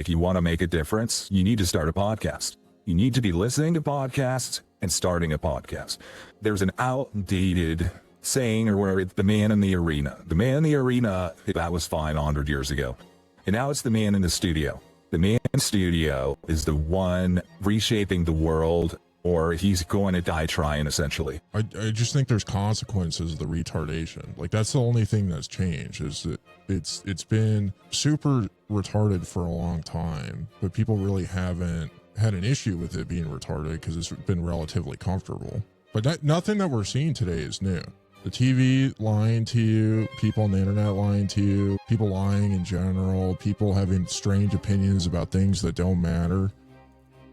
If you want to make a difference, you need to start a podcast. You need to be listening to podcasts and starting a podcast. There's an outdated saying, or where it's the man in the arena. The man in the arena, that was fine 100 years ago. And now it's the man in the studio. The man in the studio is the one reshaping the world, or he's going to die trying, essentially. I just think there's consequences of the retardation. Like, that's the only thing that's changed, is that it's been super retarded for a long time, but people really haven't had an issue with it being retarded because it's been relatively comfortable. But nothing that we're seeing today is new. The TV lying to you, people on the internet lying to you, people lying in general, people having strange opinions about things that don't matter.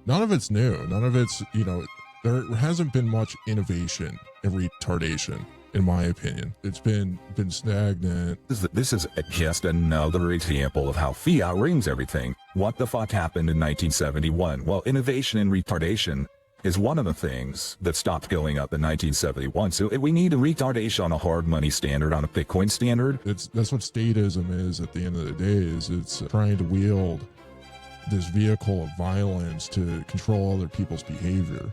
None of it's new. None of it's, you know, there hasn't been much innovation in retardation, in my opinion. It's been stagnant. This is just another example of how fiat ruins everything. What the fuck happened in 1971? Well, innovation in retardation is one of the things that stopped going up in 1971. So we need a retardation on a hard money standard, on a Bitcoin standard. That's what statism is at the end of the day, is it's trying to wield this vehicle of violence to control other people's behavior.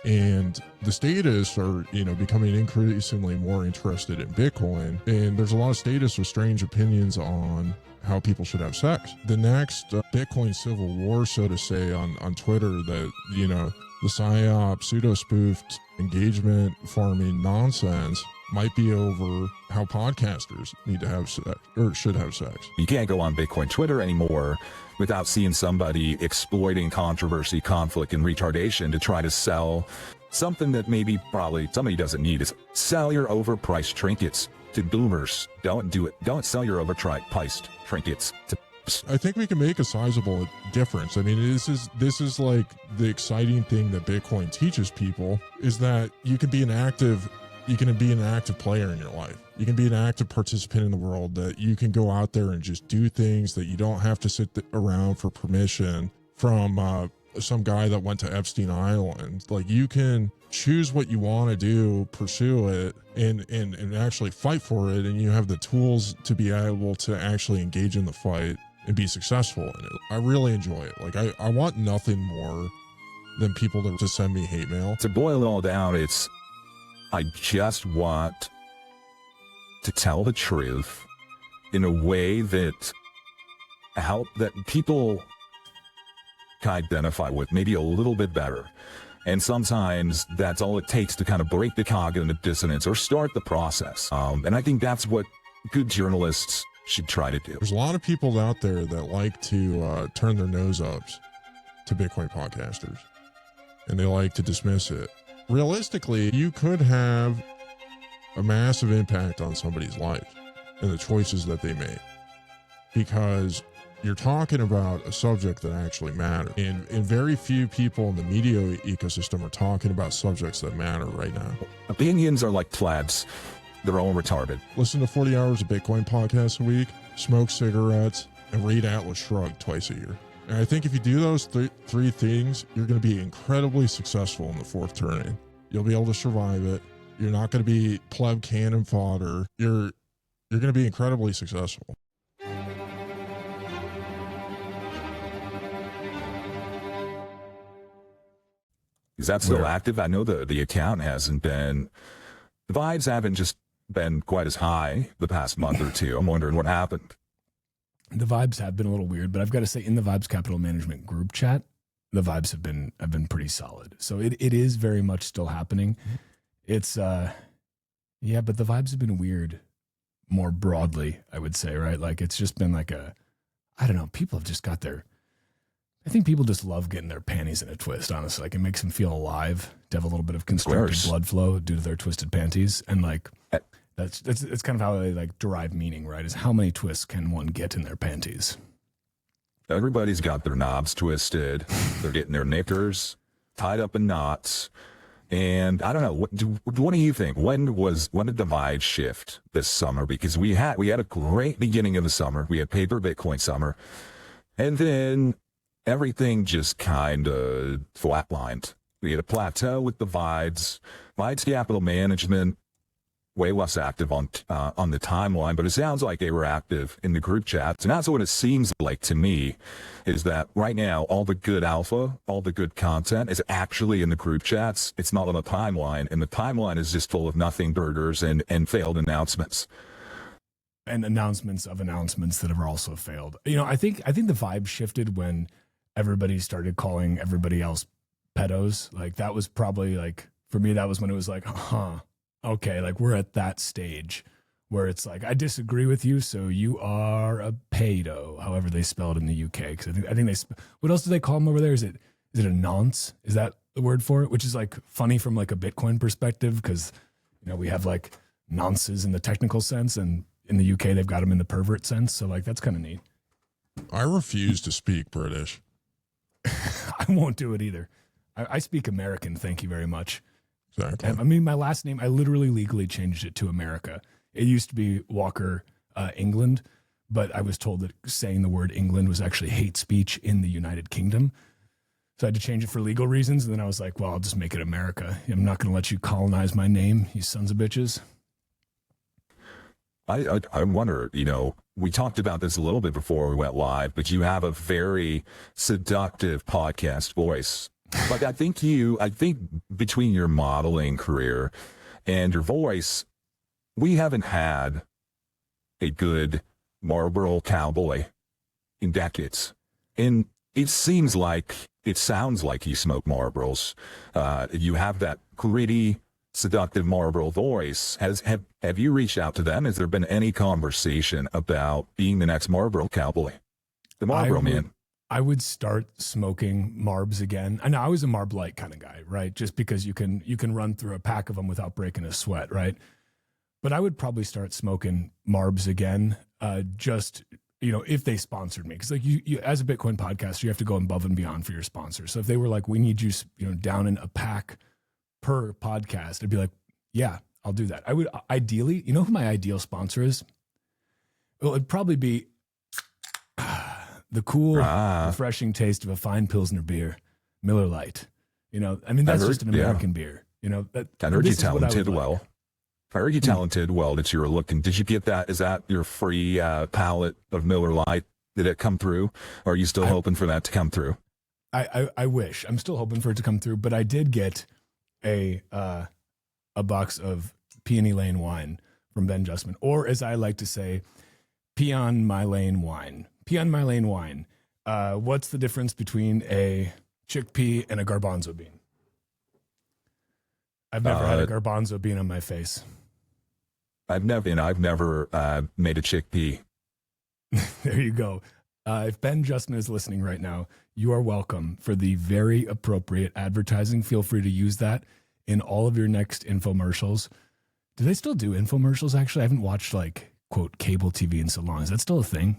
And the statists are, you know, becoming increasingly more interested in Bitcoin. And there's a lot of statists with strange opinions on how people should have sex. The next Bitcoin civil war, so to say, on Twitter, that, you know, the PSYOP, pseudo-spoofed engagement farming nonsense might be over how podcasters need to have sex, or should have sex. You can't go on Bitcoin Twitter anymore without seeing somebody exploiting controversy, conflict, and retardation to try to sell something that probably somebody doesn't need. Is sell your overpriced trinkets to boomers. Don't do it. Don't sell your overpriced trinkets to. I think we can make a sizable difference. I mean, this is like the exciting thing that Bitcoin teaches people, is that you can be an active player in your life. You can be an active participant in the world, that you can go out there and just do things, that you don't have to sit around for permission from some guy that went to Epstein Island. Like, you can choose what you want to do, pursue it, and actually fight for it. And you have the tools to be able to actually engage in the fight and be successful in it. I really enjoy it. Like, I want nothing more than people to send me hate mail. To boil it all down, I just want to tell the truth in a way that people can identify with maybe a little bit better. And sometimes that's all it takes to kind of break the cognitive dissonance or start the process. And I think that's what good journalists should try to do. There's a lot of people out there that like to turn their nose ups to Bitcoin podcasters, and they like to dismiss it. Realistically, you could have a massive impact on somebody's life and the choices that they make, because you're talking about a subject that actually matters. And very few people in the media ecosystem are talking about subjects that matter right now. Opinions are like plebs. They're all retarded. Listen to 40 hours of Bitcoin podcasts a week, smoke cigarettes, and read Atlas Shrugged twice a year. And I think if you do those three things, you're going to be incredibly successful in the fourth turning. You'll be able to survive it. You're not going to be pleb cannon fodder. You're going to be incredibly successful. Is that still active? I know the account hasn't been, the vibes haven't just been quite as high the past month or two. I'm wondering what happened. The vibes have been a little weird, but I've got to say, in the Vibes Capital Management group chat, the vibes have been pretty solid. So it is very much still happening. It's yeah, but the vibes have been weird more broadly, I would say, right? Like, it's just been like I don't know, people have just got I think people just love getting their panties in a twist, honestly. Like, it makes them feel alive to have a little bit of constricted blood flow due to their twisted panties. And like, that's kind of how they like derive meaning, right? Is how many twists can one get in their panties? Everybody's got their knobs twisted. They're getting their knickers tied up in knots. And I don't know, what do you think? When did the vibe shift this summer? Because we had a great beginning of the summer. We had paper Bitcoin summer. And then everything just kind of flatlined. We had a plateau with the vibes capital management way less active on the timeline, but it sounds like they were active in the group chats. And that's what it seems like to me, is that right now, all the good alpha, all the good content is actually in the group chats. It's not on the timeline. And the timeline is just full of nothing burgers and failed announcements. And announcements of announcements that have also failed. You know, I think the vibe shifted when everybody started calling everybody else pedos. Like that was probably like, for me, that was when it was like, okay, like we're at that stage where it's like, I disagree with you, so you are a pedo, however they spell it in the UK. Because I think what else do they call them over there? Is it a nonce? Is that the word for it? Which is like funny from like a Bitcoin perspective, because, you know, we have like nonces in the technical sense, and in the UK they've got them in the pervert sense. So like that's kind of neat. I refuse to speak British. I won't do it either. I speak American, thank you very much. Exactly. I mean, my last name, I literally legally changed it to America. It used to be Walker, England, but I was told that saying the word England was actually hate speech in the United Kingdom. So I had to change it for legal reasons. And then I was like, well, I'll just make it America. I'm not going to let you colonize my name, you sons of bitches. I wonder, you know, we talked about this a little bit before we went live, but you have a very seductive podcast voice. Like I think between your modeling career and your voice, we haven't had a good Marlboro cowboy in decades. And it sounds like you smoke Marlboros. You have that gritty, seductive Marlboro voice. Have you reached out to them? Has there been any conversation about being the next Marlboro cowboy, the Marlboro Man? I would start smoking Marbs again. I know I was a Marb Lite kind of guy, right? Just because you can run through a pack of them without breaking a sweat, right? But I would probably start smoking Marbs again, just, you know, if they sponsored me. Because like you as a Bitcoin podcast, you have to go above and beyond for your sponsors. So if they were like, we need you, you know, down in a pack per podcast, I'd be like, yeah, I'll do that. I would ideally, you know who my ideal sponsor is? Well, it'd probably be the cool, refreshing taste of a fine Pilsner beer, Miller Lite. You know, I mean, that's just an American beer. You know, I heard you talented well. I heard you talented well that you were looking. Did you get that? Is that your free pallet of Miller Lite? Did it come through? Or are you still hoping for that to come through? I wish. I'm still hoping for it to come through, but I did get a box of Peony Lane wine from Ben Justman, or as I like to say, Peon My Lane wine. Peon My Lane wine. What's the difference between a chickpea and a garbanzo bean? I've never had a garbanzo bean on my face. I've never made a chickpea. There you go. If Ben Justman is listening right now, you are welcome for the very appropriate advertising. Feel free to use that in all of your next infomercials. Do they still do infomercials? Actually, I haven't watched like quote cable TV in so long. Is that still a thing?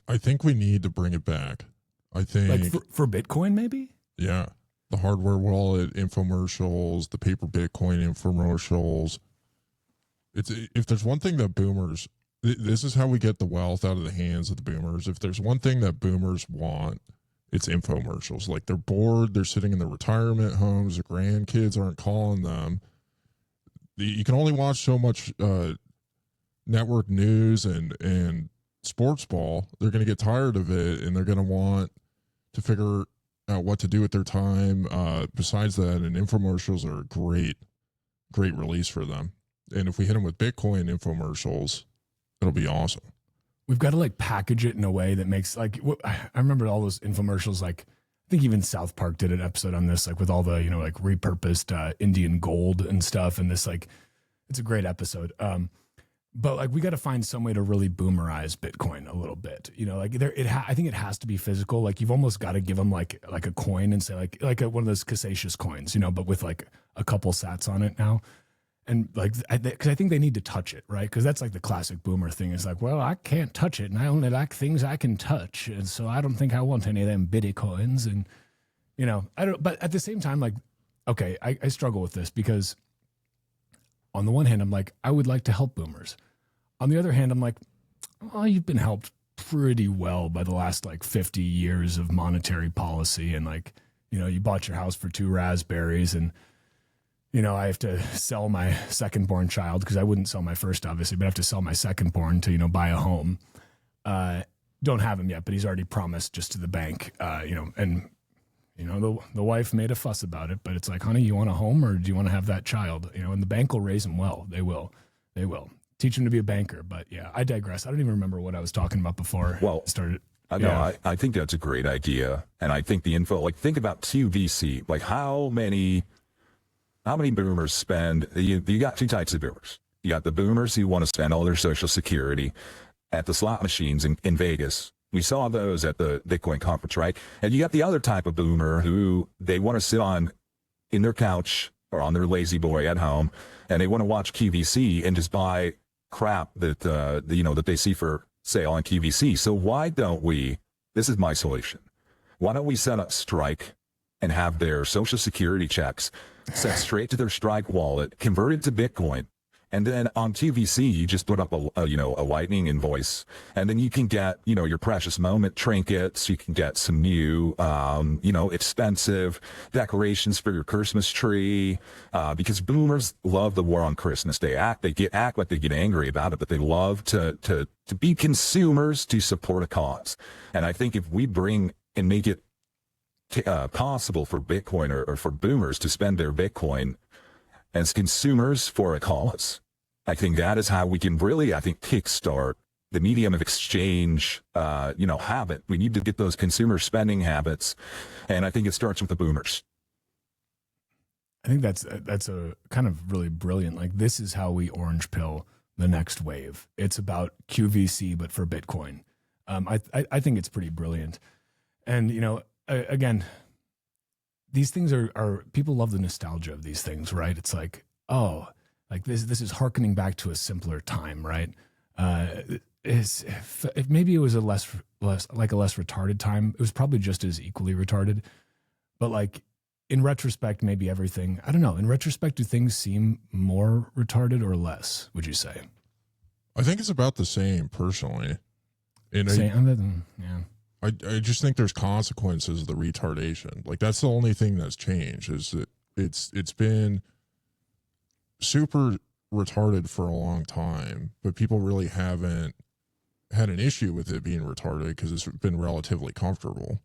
I think we need to bring it back. I think like for Bitcoin, maybe. Yeah, the hardware wallet infomercials, the paper Bitcoin infomercials. It's if there's one thing that boomers, this is how we get the wealth out of the hands of the boomers. If there's one thing that boomers want, it's infomercials. Like they're bored, they're sitting in their retirement homes, their grandkids aren't calling them. You can only watch so much network news and sports ball. They're going to get tired of it, and they're going to want to figure out what to do with their time. Besides that, and infomercials are a great release for them. And if we hit them with Bitcoin infomercials, it'll be awesome. We've got to like package it in a way that makes like, I remember all those infomercials. Like I think even South Park did an episode on this, like with all the, you know, like repurposed Indian gold and stuff. And this, like, it's a great episode. But like, we got to find some way to really boomerize Bitcoin a little bit, you know, like I think it has to be physical. Like you've almost got to give them like a coin and say like one of those Casasius coins, you know, but with like a couple sats on it now. And like, because I think they need to touch it, right? Because that's like the classic boomer thing. Is like, well, I can't touch it, and I only like things I can touch, and so I don't think I want any of them bitcoins. And you know, I don't. But at the same time, like, okay, I struggle with this because on the one hand, I'm like, I would like to help boomers. On the other hand, I'm like, oh, you've been helped pretty well by the last like 50 years of monetary policy, and like, you know, you bought your house for 2 raspberries and I have to sell my second born child because I wouldn't sell my first, obviously, but I have to sell my second born to, buy a home. Don't have him yet, but he's already promised just to the bank, and the wife made a fuss about it, but it's like, honey, you want a home or do you want to have that child? And the bank will raise him well. They will teach him to be a banker. But yeah, I digress. I don't even remember what I was talking about before. Well, it started. No, I think that's a great idea. And I think the info, like think about QVC, like how many boomers spend, you got two types of boomers. You got the boomers who want to spend all their Social Security at the slot machines in Vegas. We saw those at the Bitcoin conference, right? And you got the other type of boomer who they want to sit in their couch or on their lazy boy at home, and they want to watch QVC and just buy crap that that they see for sale on QVC. So why don't we? This is my solution. Why don't we set up Strike and have their Social Security checks sent straight to their Strike wallet, converted to Bitcoin? And then on QVC, you just put up a lightning invoice, and then you can get, your precious moment trinkets. You can get some new, expensive decorations for your Christmas tree, because boomers love the war on Christmas. They act like they get angry about it, but they love to be consumers to support a cause. And I think if we bring and make it possible for Bitcoin or for boomers to spend their Bitcoin as consumers for a cause, I think that is how we can really, kickstart the medium of exchange, habit. We need to get those consumer spending habits, and I think it starts with the boomers. I think that's a kind of really brilliant. Like, this is how we orange pill the next wave. It's about QVC, but for Bitcoin. I think it's pretty brilliant. And, again, these things are people love the nostalgia of these things, right? It's like, oh, like this is hearkening back to a simpler time, right? Maybe it was a less retarded time. It was probably just as equally retarded, but like in retrospect, maybe everything, I don't know. In retrospect, do things seem more retarded or less, would you say? I think it's about the same personally. And yeah. I just think there's consequences of the retardation. Like, that's the only thing that's changed, is that it's been super retarded for a long time, but people really haven't had an issue with it being retarded because it's been relatively comfortable.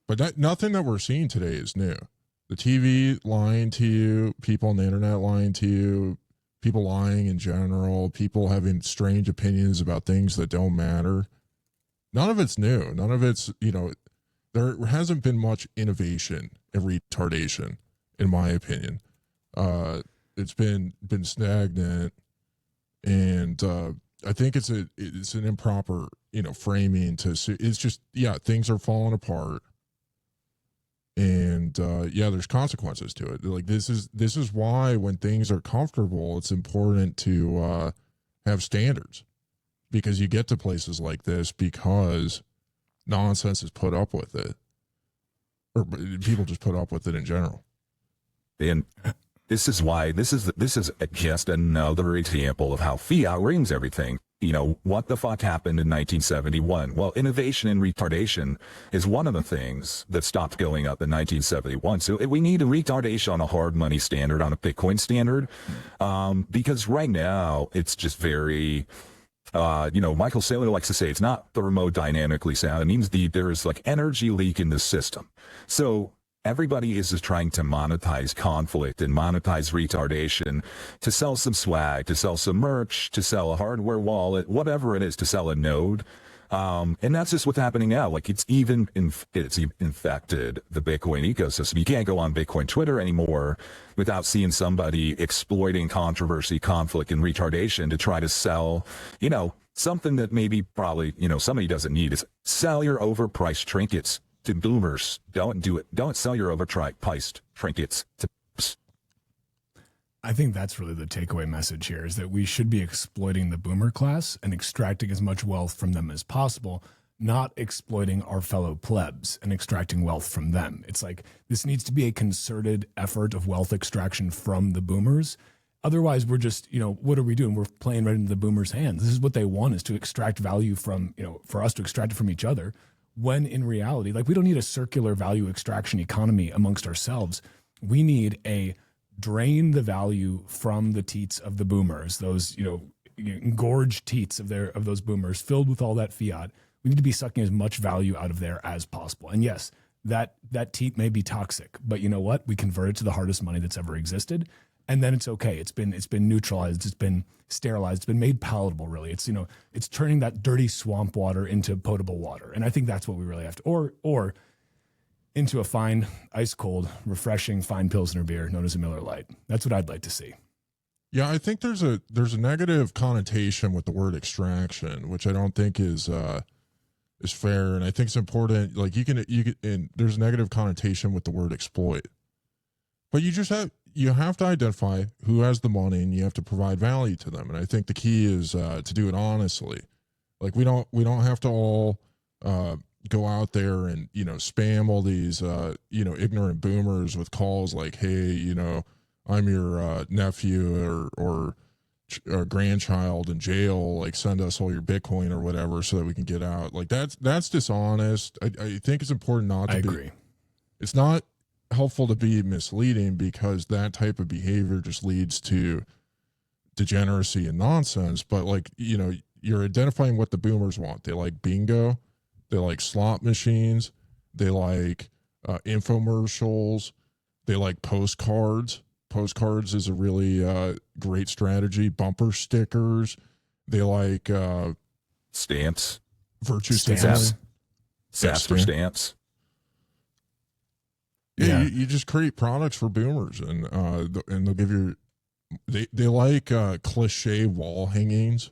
But nothing that we're seeing today is new. The TV lying to you, people on the internet lying to you, people lying in general, people having strange opinions about things that don't matter. None of it's new. None of it's, there hasn't been much innovation and retardation, in my opinion. It's been stagnant, and I think it's an improper, framing to see. It's just, things are falling apart, and there's consequences to it. Like, this is why when things are comfortable, it's important to have standards. Because you get to places like this because nonsense is put up with it, or people just put up with it in general. And this is why this is just another example of how fiat ruins everything. What the fuck happened in 1971? Well, innovation and retardation is one of the things that stopped going up in 1971. So we need a retardation on a hard money standard, on a Bitcoin standard, because right now it's just very. Michael Saylor likes to say it's not thermodynamically sound. It means there is like energy leak in the system. So everybody is just trying to monetize conflict and monetize retardation, to sell some swag, to sell some merch, to sell a hardware wallet, whatever it is, to sell a node. And that's just what's happening now. Like, it's infected the Bitcoin ecosystem. You can't go on Bitcoin Twitter anymore without seeing somebody exploiting controversy, conflict, and retardation to try to sell, something that probably somebody doesn't need. Is sell your overpriced trinkets to boomers. Don't do it. Don't sell your overpriced trinkets to. I think that's really the takeaway message here, is that we should be exploiting the boomer class and extracting as much wealth from them as possible, not exploiting our fellow plebs and extracting wealth from them. It's like, this needs to be a concerted effort of wealth extraction from the boomers. Otherwise, we're just, what are we doing? We're playing right into the boomers' hands. This is what they want, is to extract value from, for us to extract it from each other. When in reality, like, we don't need a circular value extraction economy amongst ourselves. We need a drain the value from the teats of the boomers, those, engorged teats of those boomers filled with all that fiat. We need to be sucking as much value out of there as possible. And yes, that teat may be toxic, but you know what? We convert it to the hardest money that's ever existed. And then it's okay. It's been neutralized. It's been sterilized. It's been made palatable, really. It's, it's turning that dirty swamp water into potable water. And I think that's what we really have to, or into a fine, ice cold, refreshing, fine Pilsner beer known as a Miller Lite. That's what I'd like to see. Yeah, I think there's a negative connotation with the word extraction, which I don't think is fair, and I think it's important. Like you can, and there's a negative connotation with the word exploit, but you have to identify who has the money, and you have to provide value to them. And I think the key is to do it honestly. Like we don't have to all go out there and spam all these ignorant boomers with calls like, hey, I'm your nephew or grandchild in jail, like send us all your Bitcoin or whatever so that we can get out. Like that's dishonest. I think it's important not to I agree. It's not helpful to be misleading, because that type of behavior just leads to degeneracy and nonsense. But like, you're identifying what the boomers want. They like bingo, they like slot machines, they like infomercials, they like postcards. Postcards is a really great strategy. Bumper stickers. They like stamps, virtuous stamps, for stamps. Yeah, you just create products for boomers, and they'll give you. They like cliche wall hangings.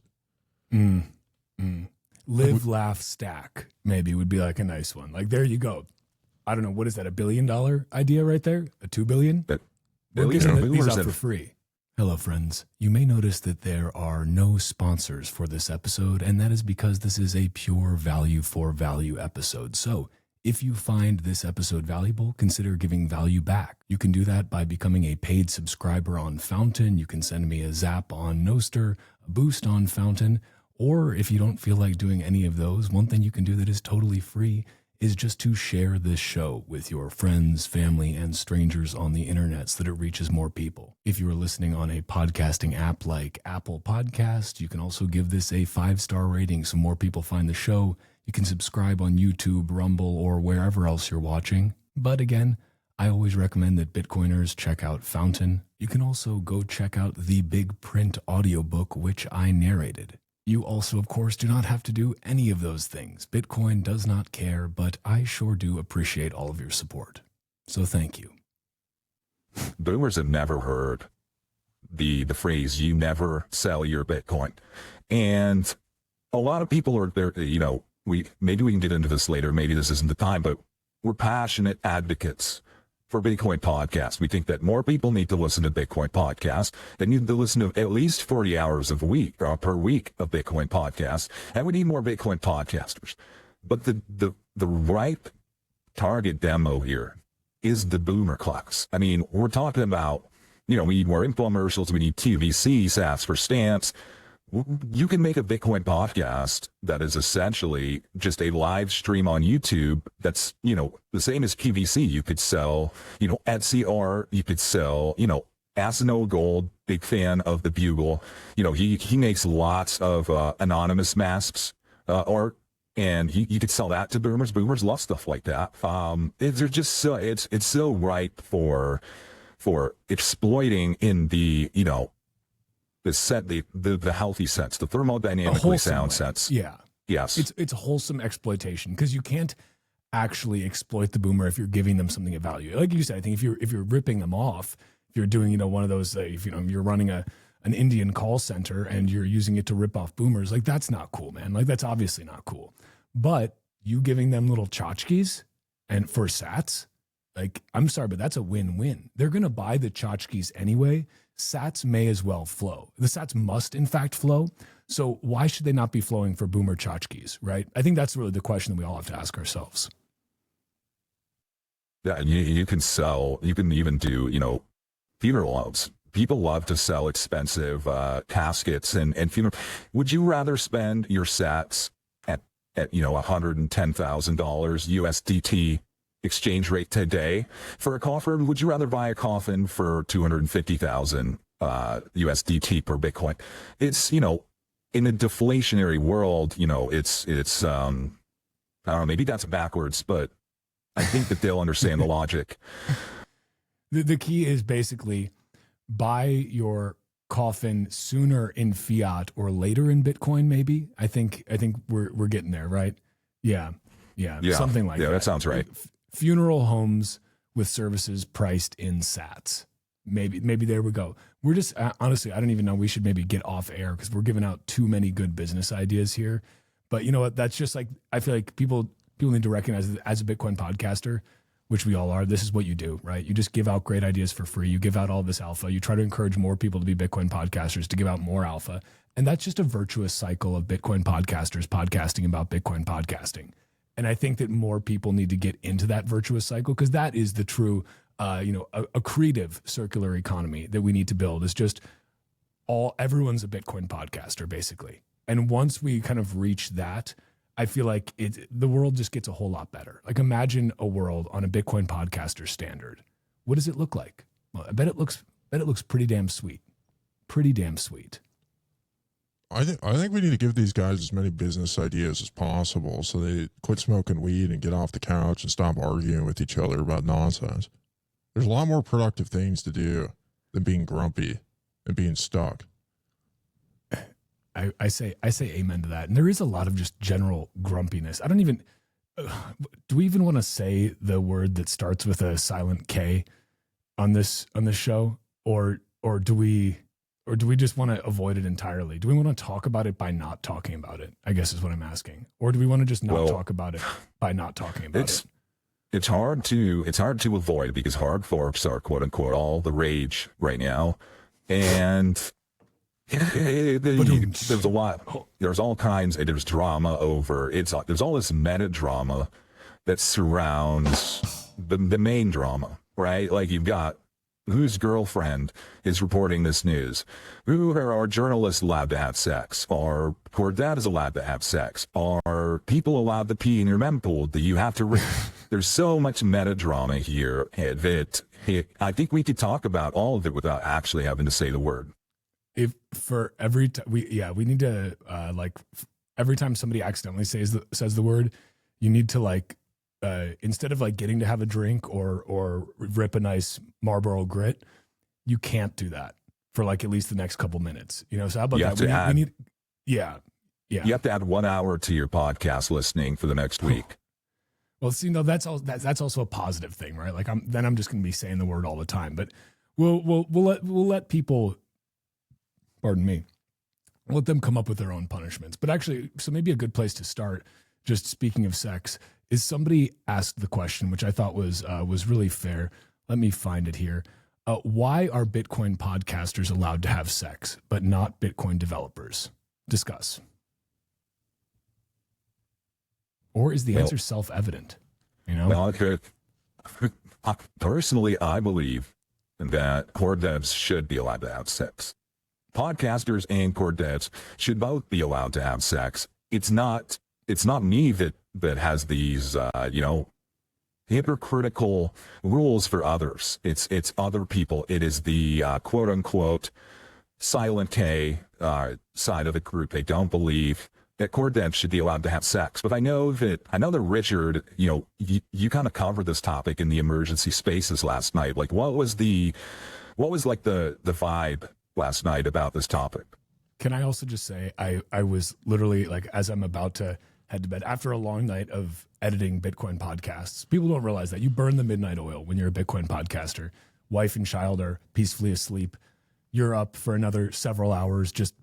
Live, laugh, stack maybe would be like a nice one. Like there you go. I don't know, what is that? $1 billion idea right there? A $2 billion? We're giving these out for free. Hello, friends. You may notice that there are no sponsors for this episode, and that is because this is a pure value for value episode. So if you find this episode valuable, consider giving value back. You can do that by becoming a paid subscriber on Fountain. You can send me a zap on Noster, a boost on Fountain, or if you don't feel like doing any of those, one thing you can do that is totally free is just to share this show with your friends, family, and strangers on the internet so that it reaches more people. If you are listening on a podcasting app like Apple Podcast, you can also give this a 5-star rating so more people find the show. You can subscribe on YouTube, Rumble, or wherever else you're watching. But again, I always recommend that Bitcoiners check out Fountain. You can also go check out the big print audiobook, which I narrated. You also, of course, do not have to do any of those things. Bitcoin does not care, but I sure do appreciate all of your support. So thank you. Boomers have never heard the phrase, you never sell your Bitcoin. And a lot of people are there, maybe we can get into this later. Maybe this isn't the time, but we're passionate advocates for Bitcoin Podcast. We think that more people need to listen to Bitcoin Podcast. They need to listen to at least 40 hours per week of Bitcoin Podcast. And we need more Bitcoin podcasters. But the right target demo here is the boomer class. I mean, we're talking about, we need more infomercials. We need TVC, SaaS for stamps. You can make a Bitcoin podcast that is essentially just a live stream on YouTube that's, the same as QVC. You could sell, Etsy, or you could sell, Asino Gold, big fan of the Bugle. He makes lots of anonymous masks, and you could sell that to boomers. Boomers love stuff like that. It's so ripe for exploiting in the, the healthy sense, the thermodynamically sound sense. Yeah. Yes. It's wholesome exploitation, because you can't actually exploit the boomer if you're giving them something of value. Like you said, I think if you're ripping them off, if you're doing, one of those, if you're running an Indian call center and you're using it to rip off boomers, like that's not cool, man. Like that's obviously not cool. But you giving them little tchotchkes and for sats, like, I'm sorry, but that's a win-win. They're going to buy the tchotchkes anyway. Sats may as well flow. The sats must, in fact, flow. So why should they not be flowing for boomer tchotchkes, right? I think that's really the question that we all have to ask ourselves. Yeah, you can even do, funeral homes. People love to sell expensive caskets and funeral. Would you rather spend your sats at $110,000 USDT exchange rate today for a coffin, would you rather buy a coffin for 250,000 USDT per Bitcoin? It's, you know, in a deflationary world, you know, it's I don't know, maybe that's backwards, but I think that they'll understand the logic. The key is basically buy your coffin sooner in fiat or later in Bitcoin. Maybe I think we're getting there, right? Yeah, something like that. Yeah, that sounds right. Funeral homes with services priced in sats. Maybe there we go. We're just honestly, I don't even know. We should maybe get off air because we're giving out too many good business ideas here. But you know what? That's just like, I feel like people need to recognize that as a Bitcoin podcaster, which we all are, this is what you do, right? You just give out great ideas for free. You give out all this alpha. You try to encourage more people to be Bitcoin podcasters, to give out more alpha. And that's just a virtuous cycle of Bitcoin podcasters podcasting about Bitcoin podcasting. And I think that more people need to get into that virtuous cycle because that is the true, a creative circular economy that we need to build. Is just everyone's a Bitcoin podcaster, basically. And once we kind of reach that, I feel like the world just gets a whole lot better. Like imagine a world on a Bitcoin podcaster standard. What does it look like? Well, I bet it looks pretty damn sweet. Pretty damn sweet. I think we need to give these guys as many business ideas as possible so they quit smoking weed and get off the couch and stop arguing with each other about nonsense. There's a lot more productive things to do than being grumpy and being stuck. I say amen to that. And there is a lot of just general grumpiness. I don't even, do we even want to say the word that starts with a silent K on this show? Or do we just want to avoid it entirely? Do we want to talk about it by not talking about it? I guess is what I'm asking. Or do we want to just not talk about it by not talking about it? It's hard to avoid because hard forks are quote unquote all the rage right now. And there's a lot. There's all kinds. There's drama over. There's all this meta drama that surrounds the main drama, right? Like you've got whose girlfriend is reporting this news? Who are our journalists allowed to have sex? Are poor dad is allowed to have sex? Are people allowed to pee in your mempool? Do you have to? There's so much meta drama here that I think we could talk about all of it without actually having to say the word. If for every time we need to every time somebody accidentally says the word, you need to instead of getting to have a drink or rip a nice Marlboro grit, you can't do that for at least the next couple minutes. You know, so how about that? We need yeah. You have to add 1 hour to your podcast listening for the next week. Well, see, no, that's also a positive thing, right? Like I'm just going to be saying the word all the time, but we'll let people. Pardon me, let them come up with their own punishments. But actually, so maybe a good place to start, just speaking of sex, is somebody asked the question, which I thought was really fair. Let me find it here. Why are Bitcoin podcasters allowed to have sex, but not Bitcoin developers? Discuss. Or is the answer self-evident? You know? Well, personally, I believe that core devs should be allowed to have sex. Podcasters and core devs should both be allowed to have sex. It's not me that has these hypocritical rules for others. It's other people. It is the quote unquote silent K side of the group. They don't believe that core devs should be allowed to have sex. But I know that Richard, you kind of covered this topic in the emergency spaces last night. Like what was the vibe last night about this topic? Can I also just say I was literally as I'm about to head to bed after a long night of editing Bitcoin podcasts. People don't realize that you burn the midnight oil when you're a Bitcoin podcaster. Wife and child are peacefully asleep. You're up for another several hours, just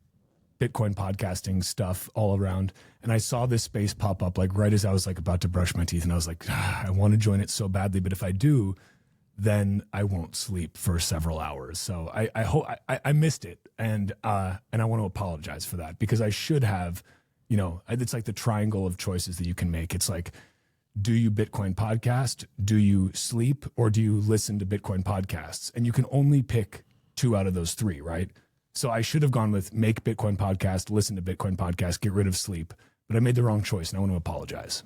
Bitcoin podcasting stuff all around. And I saw this space pop up right as I was about to brush my teeth. And I was like, I want to join it so badly. But if I do, then I won't sleep for several hours. So I hope I missed it. And I want to apologize for that because I should have, it's like the triangle of choices that you can make. It's do you Bitcoin podcast? Do you sleep? Or do you listen to Bitcoin podcasts? And you can only pick 2 out of those 3, right? So I should have gone with make Bitcoin podcast, listen to Bitcoin podcast, get rid of sleep. But I made the wrong choice and I want to apologize.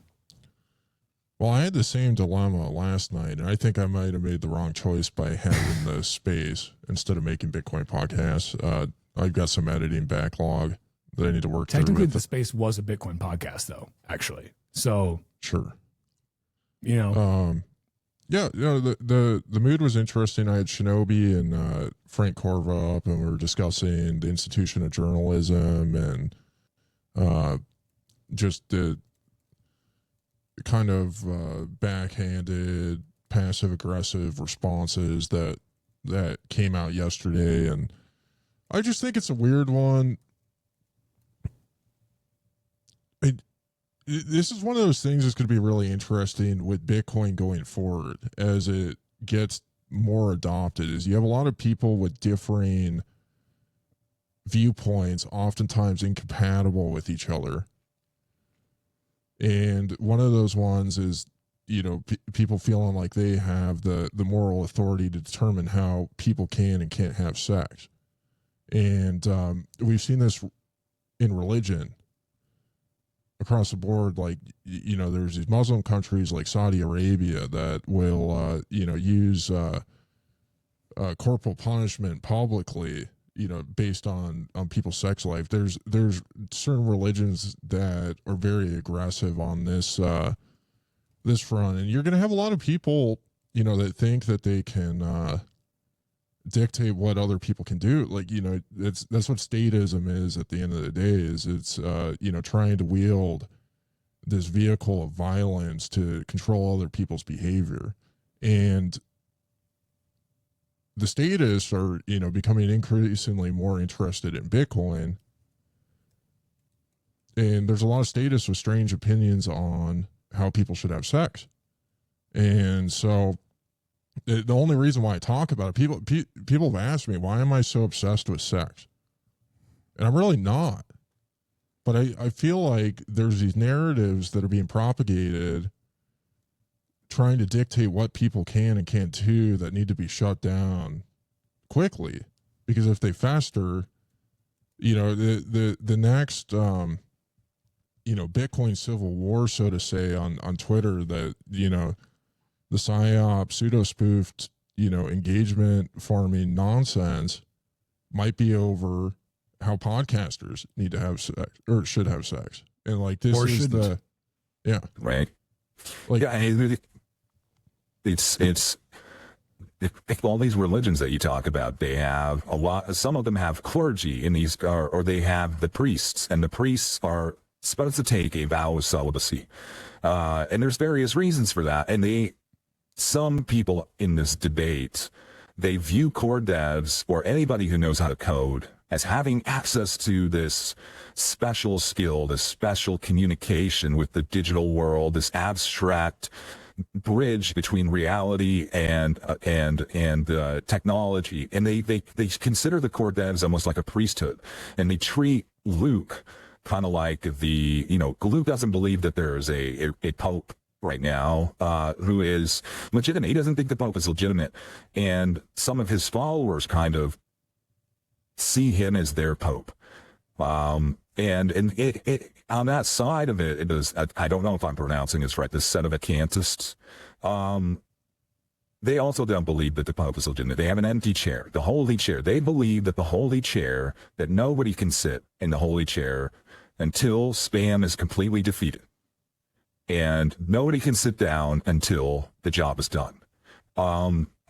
Well, I had the same dilemma last night, and I think I might have made the wrong choice by having the space instead of making Bitcoin podcasts. I've got some editing backlog that I need to work through. Technically, the space was a Bitcoin podcast, though, actually. So, sure. Yeah, the mood was interesting. I had Shinobi and Frank Corva up, and we were discussing the institution of journalism and just the kind of backhanded, passive aggressive responses that came out yesterday, and I just think it's a weird one. This is one of those things that's going to be really interesting with Bitcoin going forward as it gets more adopted. Is you have a lot of people with differing viewpoints, oftentimes incompatible with each other. And one of those ones is, people feeling like they have the moral authority to determine how people can and can't have sex. And we've seen this in religion across the board. Like, there's these Muslim countries like Saudi Arabia that will, use corporal punishment publicly, based on people's sex life. There's certain religions that are very aggressive on this this front, and you're going to have a lot of people, that think that they can dictate what other people can do. Like, that's what statism is at the end of the day. Is it's trying to wield this vehicle of violence to control other people's behavior. And the statists are, becoming increasingly more interested in Bitcoin. And there's a lot of statists with strange opinions on how people should have sex. And so the only reason why I talk about it, people have asked me, why am I so obsessed with sex? And I'm really not. But I feel like there's these narratives that are being propagated trying to dictate what people can and can't do that need to be shut down quickly, because if they fester, the next Bitcoin civil war, so to say, on Twitter, that the psyop pseudo spoofed engagement farming nonsense might be over how podcasters need to have sex or should have sex. And like, this or is shouldn't. Right. Like, it's all these religions that you talk about, they have a lot, some of them have clergy in these, or they have the priests, and the priests are supposed to take a vow of celibacy. And there's various reasons for that. And some people in this debate, they view core devs or anybody who knows how to code as having access to this special skill, this special communication with the digital world, this abstract bridge between reality and technology. And they consider the core devs almost like a priesthood, and they treat Luke kind of like Luke doesn't believe that there is a pope right now who is legitimate. He doesn't think the pope is legitimate, and some of his followers kind of see him as their pope. And it on that side of it, it is, I don't know if I'm pronouncing this right, this set of Acantists, they also don't believe that the Pope is legitimate. They have an empty chair, the holy chair. They believe that the holy chair, that nobody can sit in the holy chair until spam is completely defeated. And nobody can sit down until the job is done.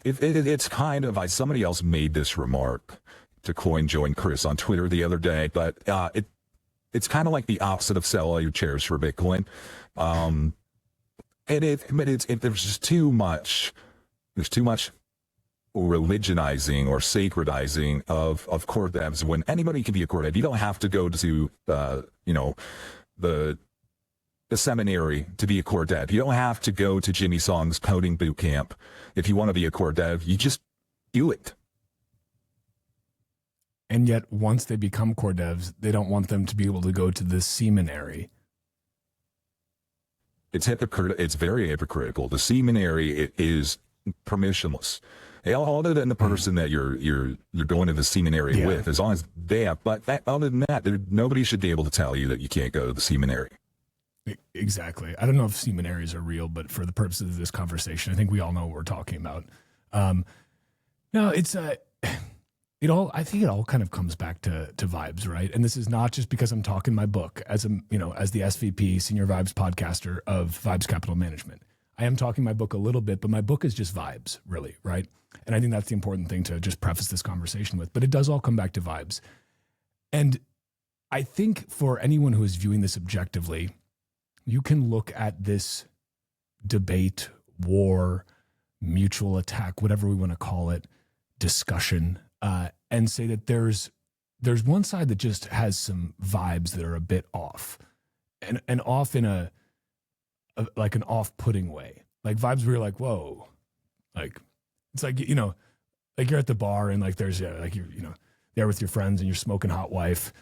It's kind of, somebody else made this remark to Join Chris on Twitter the other day, but it's kind of like the opposite of cellular chairs for Bitcoin. And there's just too much religionizing or sacredizing of core devs when anybody can be a core dev. You don't have to go to the seminary to be a core dev. You don't have to go to Jimmy Song's coding boot camp if you want to be a core dev. You just do it. And yet, once they become core devs, they don't want them to be able to go to the seminary. It's hypocritical. It's very hypocritical. The seminary is permissionless. Other than the person that you're going to the seminary with, as long as they have. But other than that, nobody should be able to tell you that you can't go to the seminary. Exactly. I don't know if seminaries are real, but for the purposes of this conversation, I think we all know what we're talking about. No, it's I think it all kind of comes back to vibes, right? And this is not just because I'm talking my book as the SVP, senior vibes podcaster of Vibes Capital Management. I am talking my book a little bit, but my book is just vibes, really, right? And I think that's the important thing to just preface this conversation with. But it does all come back to vibes. And I think for anyone who is viewing this objectively, you can look at this debate, war, mutual attack, whatever we want to call it, discussion, and say that there's one side that just has some vibes that are a bit off, and off in a like an off-putting way, like vibes where you're like, whoa, like it's like, like you're at the bar and like there's like you're there with your friends and you're smoking hot wife.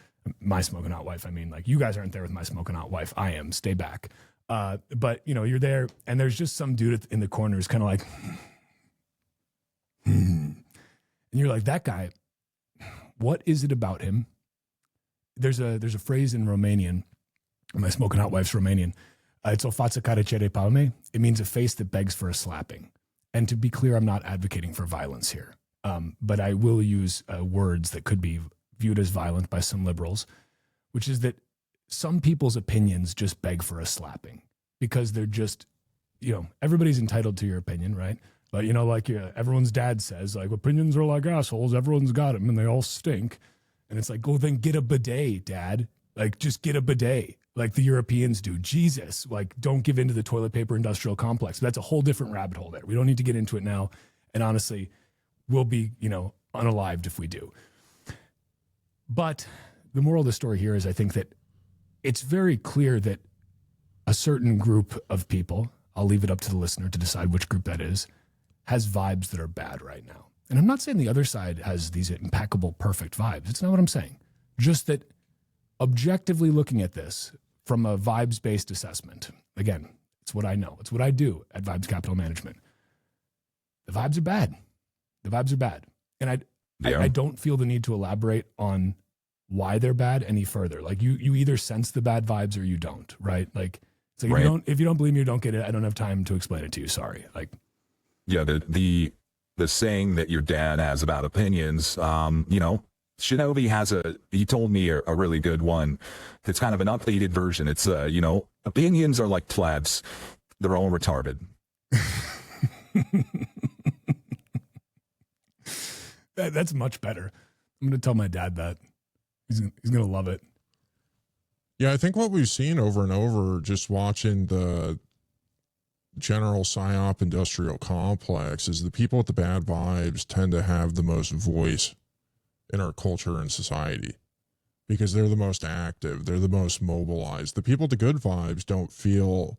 My smoking hot wife. I mean, like you guys aren't there with my smoking hot wife. I am. Stay back. But you're there, and there's just some dude in the corner who's kind of like, and you're like, that guy. What is it about him? There's a phrase in Romanian. My smoking hot wife's Romanian. It's o față care cere palme. It means a face that begs for a slapping. And to be clear, I'm not advocating for violence here, but I will use words that could be viewed as violent by some liberals, which is that some people's opinions just beg for a slapping because they're just, everybody's entitled to your opinion, right? But, like everyone's dad says, like, opinions are like assholes. Everyone's got them and they all stink. And it's like, go then get a bidet, dad. Like, just get a bidet like the Europeans do. Jesus, like, don't give in to the toilet paper industrial complex. That's a whole different rabbit hole there. We don't need to get into it now. And honestly, we'll be, unalived if we do. But the moral of the story here is I think that it's very clear that a certain group of people, I'll leave it up to the listener to decide which group that is, has vibes that are bad right now. And I'm not saying the other side has these impeccable, perfect vibes. It's not what I'm saying. Just that objectively looking at this from a vibes-based assessment, again, it's what I know. It's what I do at Vibes Capital Management. The vibes are bad. The vibes are bad. And I don't feel the need to elaborate on why they're bad any further. Like you either sense the bad vibes or you don't, right? Like it's like right. If you don't believe me or don't get it, I don't have time to explain it to you. Sorry. Like, yeah, the saying that your dad has about opinions, Shinobi he told me a really good one. It's kind of an updated version. It's, opinions are like plebs. They're all retarded. That's much better. I'm going to tell my dad that. He's going to love it. Yeah, I think what we've seen over and over, just watching the general psyop industrial complex, is the people with the bad vibes tend to have the most voice in our culture and society because they're the most active. They're the most mobilized. The people with the good vibes don't feel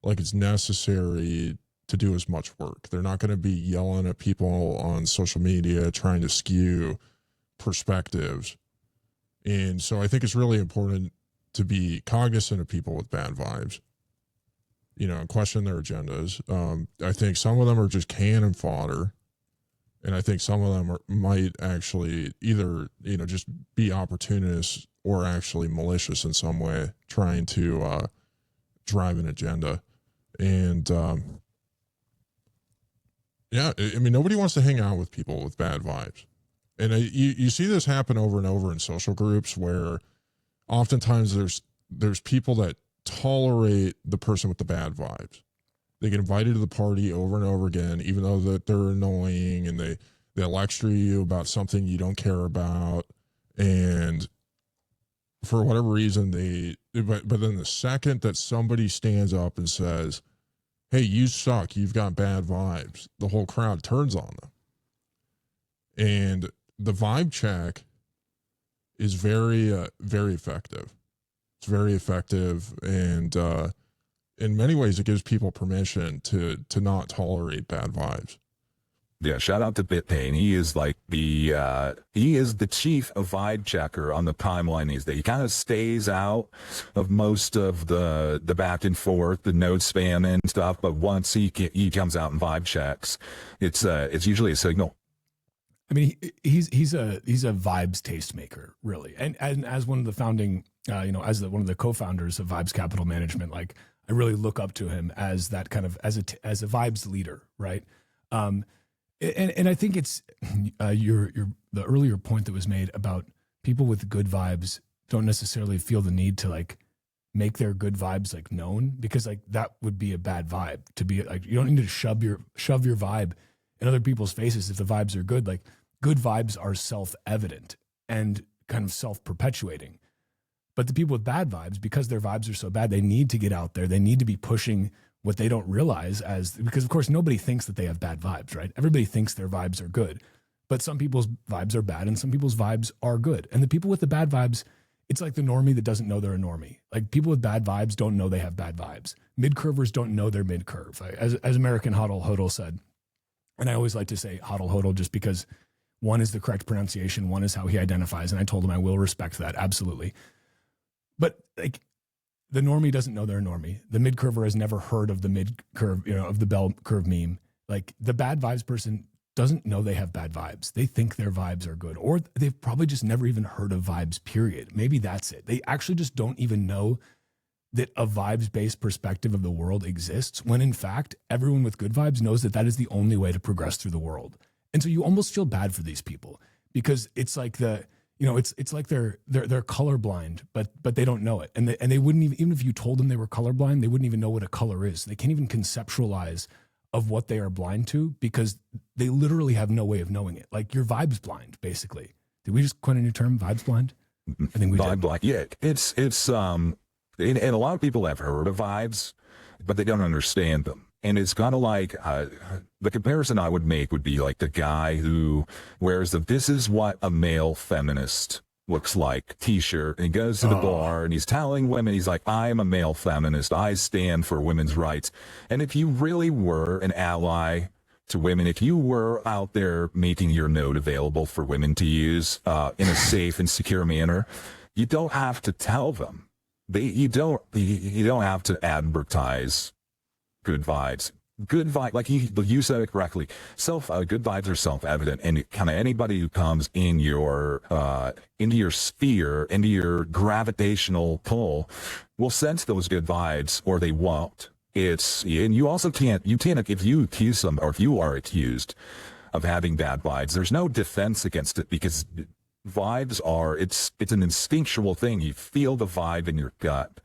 like it's necessary to do as much work. They're not going to be yelling at people on social media, trying to skew perspectives. And so I think it's really important to be cognizant of people with bad vibes, and question their agendas. I think some of them are just cannon fodder. And I think some of them might actually either, just be opportunists or actually malicious in some way, trying to drive an agenda. And, nobody wants to hang out with people with bad vibes. And you see this happen over and over in social groups where oftentimes there's people that tolerate the person with the bad vibes. They get invited to the party over and over again, even though that they're annoying, and they'll lecture you about something you don't care about. And for whatever reason, but then the second that somebody stands up and says, hey, you suck, you've got bad vibes, the whole crowd turns on them. And the vibe check is very, very effective. It's very effective. And, in many ways, it gives people permission to not tolerate bad vibes. Yeah, shout out to BitPain. He is like he is the chief of vibe checker on the timeline these days. He kind of stays out of most of the back and forth, the note spam and stuff. But once he comes out and vibe checks, it's usually a signal. I mean, he's a vibes tastemaker, really, and as one of the founding as one of the co-founders of Vibes Capital Management, like I really look up to him as that kind of as a vibes leader, right? And I think it's the earlier point that was made about people with good vibes don't necessarily feel the need to like make their good vibes like known, because like that would be a bad vibe to be like. You don't need to shove your vibe in other people's faces if the vibes are good. Like good vibes are self-evident and kind of self-perpetuating. But the people with bad vibes, because their vibes are so bad, they need to get out there. They need to be pushing what they don't realize because of course nobody thinks that they have bad vibes, right? Everybody thinks their vibes are good, but some people's vibes are bad and some people's vibes are good. And the people with the bad vibes, it's like the normie that doesn't know they're a normie. Like people with bad vibes don't know they have bad vibes. Mid-curvers don't know they're mid-curve. As American Hodl Hodl said, and I always like to say Hodl Hodl just because one is the correct pronunciation, one is how he identifies. And I told him I will respect that, absolutely. But like the normie doesn't know they're a normie. The mid-curver has never heard of the mid-curve, of the bell curve meme. Like the bad vibes person doesn't know they have bad vibes. They think their vibes are good, or they've probably just never even heard of vibes, period. Maybe that's it. They actually just don't even know that a vibes-based perspective of the world exists, when in fact, everyone with good vibes knows that that is the only way to progress through the world. And so you almost feel bad for these people because it's like it's like they're colorblind, but they don't know it. And they wouldn't even if you told them they were colorblind, they wouldn't even know what a color is. They can't even conceptualize of what they are blind to because they literally have no way of knowing it. Like you're vibes blind, basically. Did we just coin a new term, vibes blind? I think we did. Vibe blind. Yeah, it's and a lot of people have heard of vibes, but they don't understand them. And it's kind of like the comparison I would make would be like the guy who wears "This is what a male feminist looks like" t-shirt, and he goes to the bar and he's telling women, he's like, "I am a male feminist. I stand for women's rights." And if you really were an ally to women, if you were out there making your note available for women to use in a safe and secure manner, you don't have to tell them. You don't have to advertise good vibes. Good vibe, like you said it correctly. Good vibes are self-evident, and kind of anybody who comes in your into your sphere, into your gravitational pull, will sense those good vibes, or they won't. And you also can't if you accuse them, or if you are accused of having bad vibes, there's no defense against it, because vibes are it's an instinctual thing. You feel the vibe in your gut,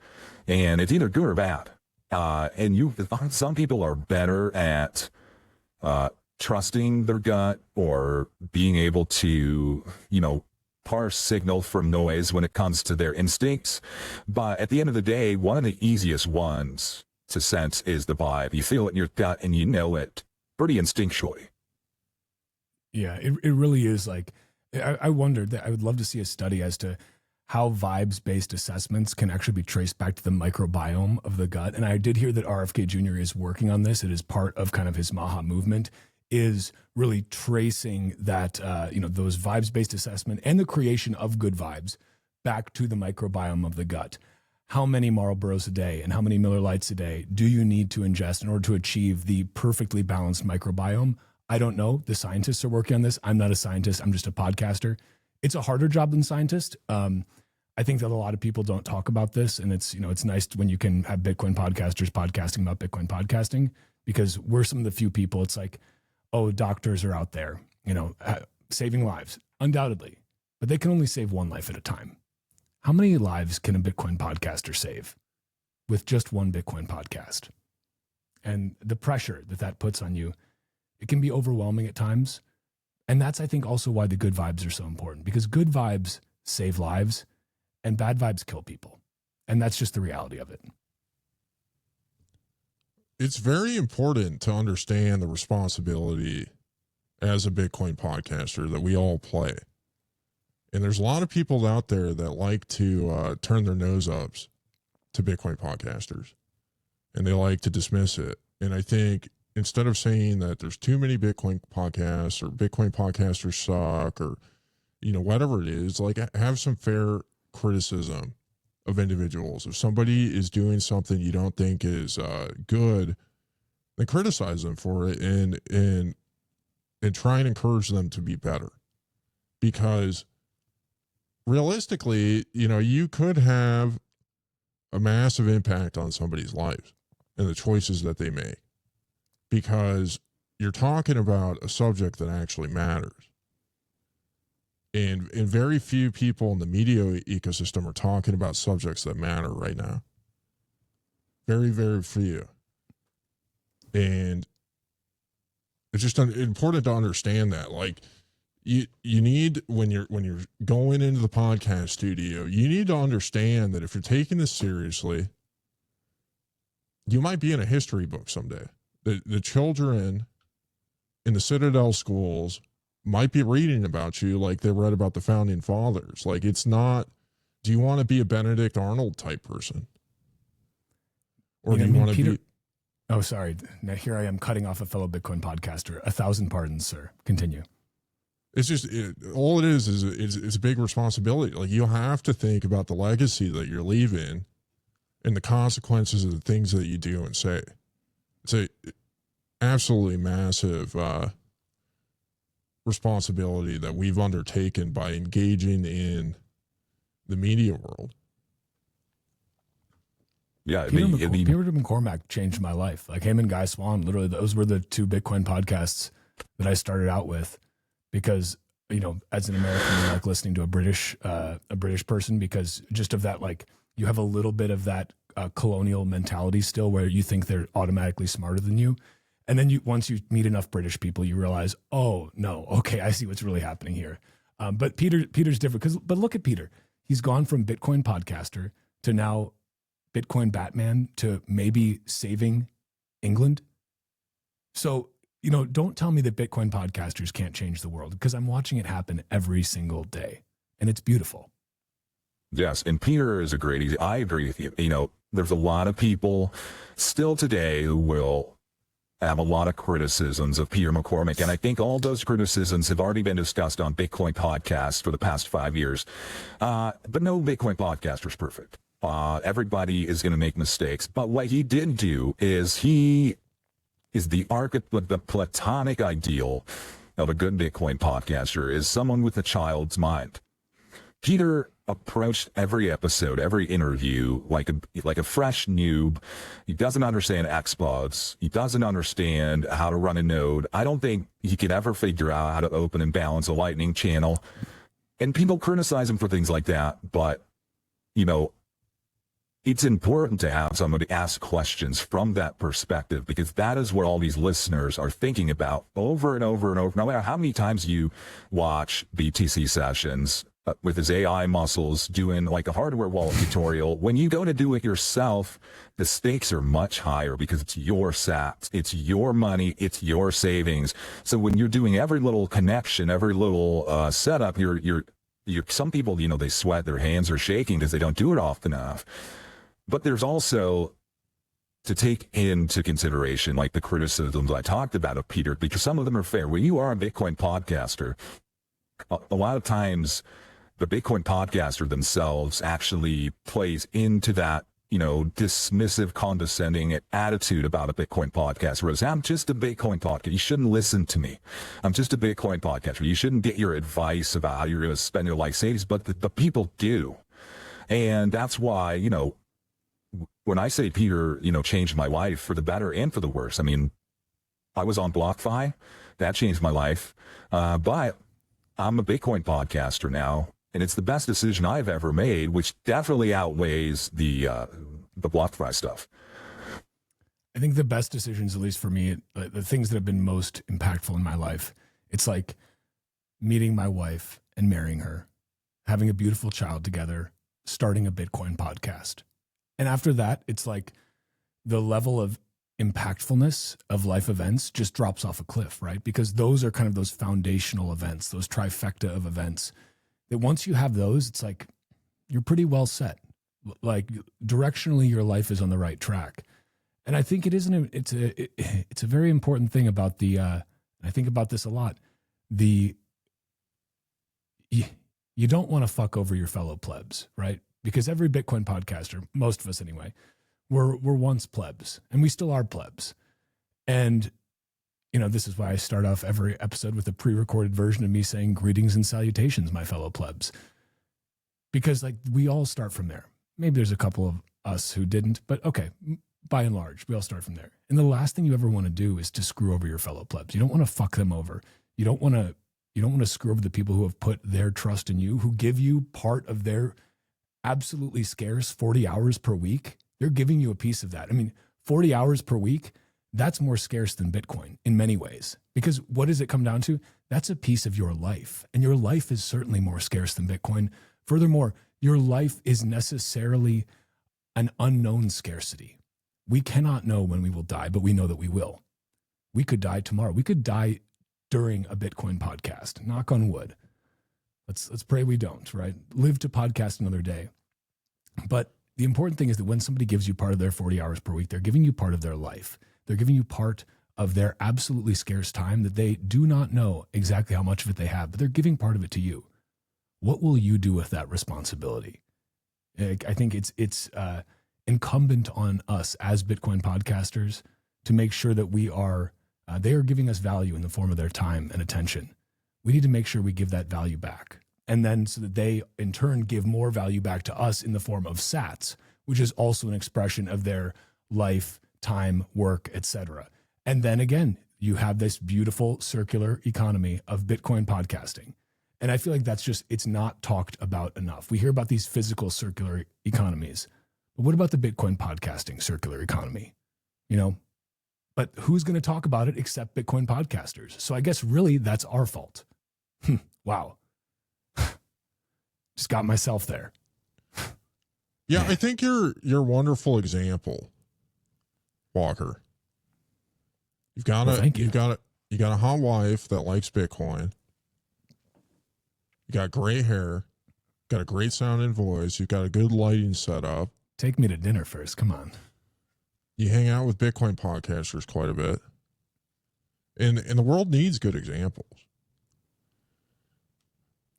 and it's either good or bad. And some people are better at trusting their gut, or being able to, parse signal from noise when it comes to their instincts. But at the end of the day, one of the easiest ones to sense is the vibe. You feel it in your gut and you know it pretty instinctually. Yeah, it really is. Like, I wondered that I would love to see a study as to how vibes-based assessments can actually be traced back to the microbiome of the gut. And I did hear that RFK Jr. is working on this. It is part of kind of his Maha movement, is really tracing that, those vibes-based assessment and the creation of good vibes back to the microbiome of the gut. How many Marlboros a day and how many Miller Lites a day do you need to ingest in order to achieve the perfectly balanced microbiome? I don't know. The scientists are working on this. I'm not a scientist. I'm just a podcaster. It's a harder job than scientist. I think that a lot of people don't talk about this, and it's nice when you can have Bitcoin podcasters podcasting about Bitcoin podcasting, because we're some of the few people. It's like, oh, doctors are out there, saving lives, undoubtedly, but they can only save one life at a time. How many lives can a Bitcoin podcaster save with just one Bitcoin podcast? And the pressure that puts on you, it can be overwhelming at times. And that's, I think, also why the good vibes are so important, because good vibes save lives and bad vibes kill people. And that's just the reality of it. It's very important to understand the responsibility as a Bitcoin podcaster that we all play. And there's a lot of people out there that like to turn their nose up to Bitcoin podcasters, and they like to dismiss it. And I think instead of saying that there's too many Bitcoin podcasts, or Bitcoin podcasters suck, or, whatever it is, like, have some fair criticism of individuals. If somebody is doing something you don't think is good, then criticize them for it and try and encourage them to be better. Because realistically, you could have a massive impact on somebody's life and the choices that they make, because you're talking about a subject that actually matters. And very few people in the media ecosystem are talking about subjects that matter right now. Very, very few. And it's just important to understand that, like, you need, when you're going into the podcast studio, you need to understand that if you're taking this seriously, you might be in a history book someday. The children in the Citadel schools might be reading about you like they read about the founding fathers. Like, it's not, do you want to be a Benedict Arnold type person? Or do you want to be... Oh, sorry. Now here I am cutting off a fellow Bitcoin podcaster. 1,000 pardons, sir. Continue. It's just, all it is it's a big responsibility. Like, you have to think about the legacy that you're leaving and the consequences of the things that you do and say. It's a absolutely massive responsibility that we've undertaken by engaging in the media world. Yeah, Peter McCormack changed my life. Like, him and Guy Swan, literally, those were the two Bitcoin podcasts that I started out with, because, as an American, you like listening to a British person, because just of that, like, you have a little bit of that colonial mentality still, where you think they're automatically smarter than you. And then once you meet enough British people, you realize, oh no, okay, I see what's really happening here. But Peter's different, but look at Peter. He's gone from Bitcoin podcaster to now Bitcoin Batman to maybe saving England. So, don't tell me that Bitcoin podcasters can't change the world, because I'm watching it happen every single day, and it's beautiful. Yes, and Peter is I agree with you. There's a lot of people still today who will have a lot of criticisms of Peter McCormack, and I think all those criticisms have already been discussed on Bitcoin podcasts for the past 5 years. But no Bitcoin podcaster is perfect. Everybody is going to make mistakes, but what he did do is he is the platonic ideal of a good Bitcoin podcaster is someone with a child's mind. Peter approached every episode, every interview like a fresh noob. He doesn't understand exploits. He doesn't understand how to run a node. I don't think he could ever figure out how to open and balance a Lightning channel. And people criticize him for things like that, but it's important to have somebody ask questions from that perspective, because that is what all these listeners are thinking about over and over and over. No matter how many times you watch BTC sessions with his AI muscles doing like a hardware wallet tutorial, when you go to do it yourself, the stakes are much higher, because it's your sats, it's your money, it's your savings. So when you're doing every little connection, every little setup, you're some people, they sweat, their hands are shaking because they don't do it often enough. But there's also to take into consideration, like the criticisms I talked about of Peter, because some of them are fair. When you are a Bitcoin podcaster, a lot of times the Bitcoin podcaster themselves actually plays into that, dismissive, condescending attitude about a Bitcoin podcast. Whereas I'm just a Bitcoin podcaster. You shouldn't listen to me. I'm just a Bitcoin podcaster. You shouldn't get your advice about how you're going to spend your life savings, but the people do. And that's why, when I say Peter, changed my life for the better and for the worse. I mean, I was on BlockFi. That changed my life. But I'm a Bitcoin podcaster now, and it's the best decision I've ever made, which definitely outweighs the BlockFi stuff. I think the best decisions, at least for me, the things that have been most impactful in my life, it's like meeting my wife and marrying her, having a beautiful child together, starting a Bitcoin podcast. And after that, it's like the level of impactfulness of life events just drops off a cliff, right? Because those are kind of those foundational events, those trifecta of events that once you have those, it's like you're pretty well set. Like directionally, your life is on the right track. And I think it's a very important thing about I think about this a lot. You don't want to fuck over your fellow plebs, right? Because every Bitcoin podcaster, most of us anyway, we're once plebs, and we still are plebs. And, this is why I start off every episode with a pre-recorded version of me saying greetings and salutations, my fellow plebs. because like we all start from there. Maybe there's a couple of us who didn't, but okay, by and large, we all start from there. And the last thing you ever want to do is to screw over your fellow plebs. You don't want to fuck them over. You don't want to screw over the people who have put their trust in you, who give you part of their absolutely scarce 40 hours per week. They're giving you a piece of that. I mean, 40 hours per week, that's more scarce than Bitcoin in many ways. Because what does it come down to? That's a piece of your life. And your life is certainly more scarce than Bitcoin. Furthermore, your life is necessarily an unknown scarcity. We cannot know when we will die, but we know that we will. We could die tomorrow. We could die during a Bitcoin podcast. Knock on wood. Let's pray we don't, right? Live to podcast another day. But the important thing is that when somebody gives you part of their 40 hours per week, they're giving you part of their life. They're giving you part of their absolutely scarce time that they do not know exactly how much of it they have, but they're giving part of it to you. What will you do with that responsibility? I think it's incumbent on us as Bitcoin podcasters to make sure that they are giving us value in the form of their time and attention. We need to make sure we give that value back. And then so that they in turn give more value back to us in the form of sats, which is also an expression of their life, time, work, etc. And then again, you have this beautiful circular economy of Bitcoin podcasting. And I feel like it's not talked about enough. We hear about these physical circular economies, but what about the Bitcoin podcasting circular economy? But who's going to talk about it except Bitcoin podcasters? So I guess really that's our fault. Wow. Just got myself there. Yeah, I think you're a wonderful example, Walker. You've got a hot wife that likes Bitcoin. You got great hair, got a great sounding voice. You've got a good lighting setup. Take me to dinner first. Come on. You hang out with Bitcoin podcasters quite a bit. And the world needs good examples.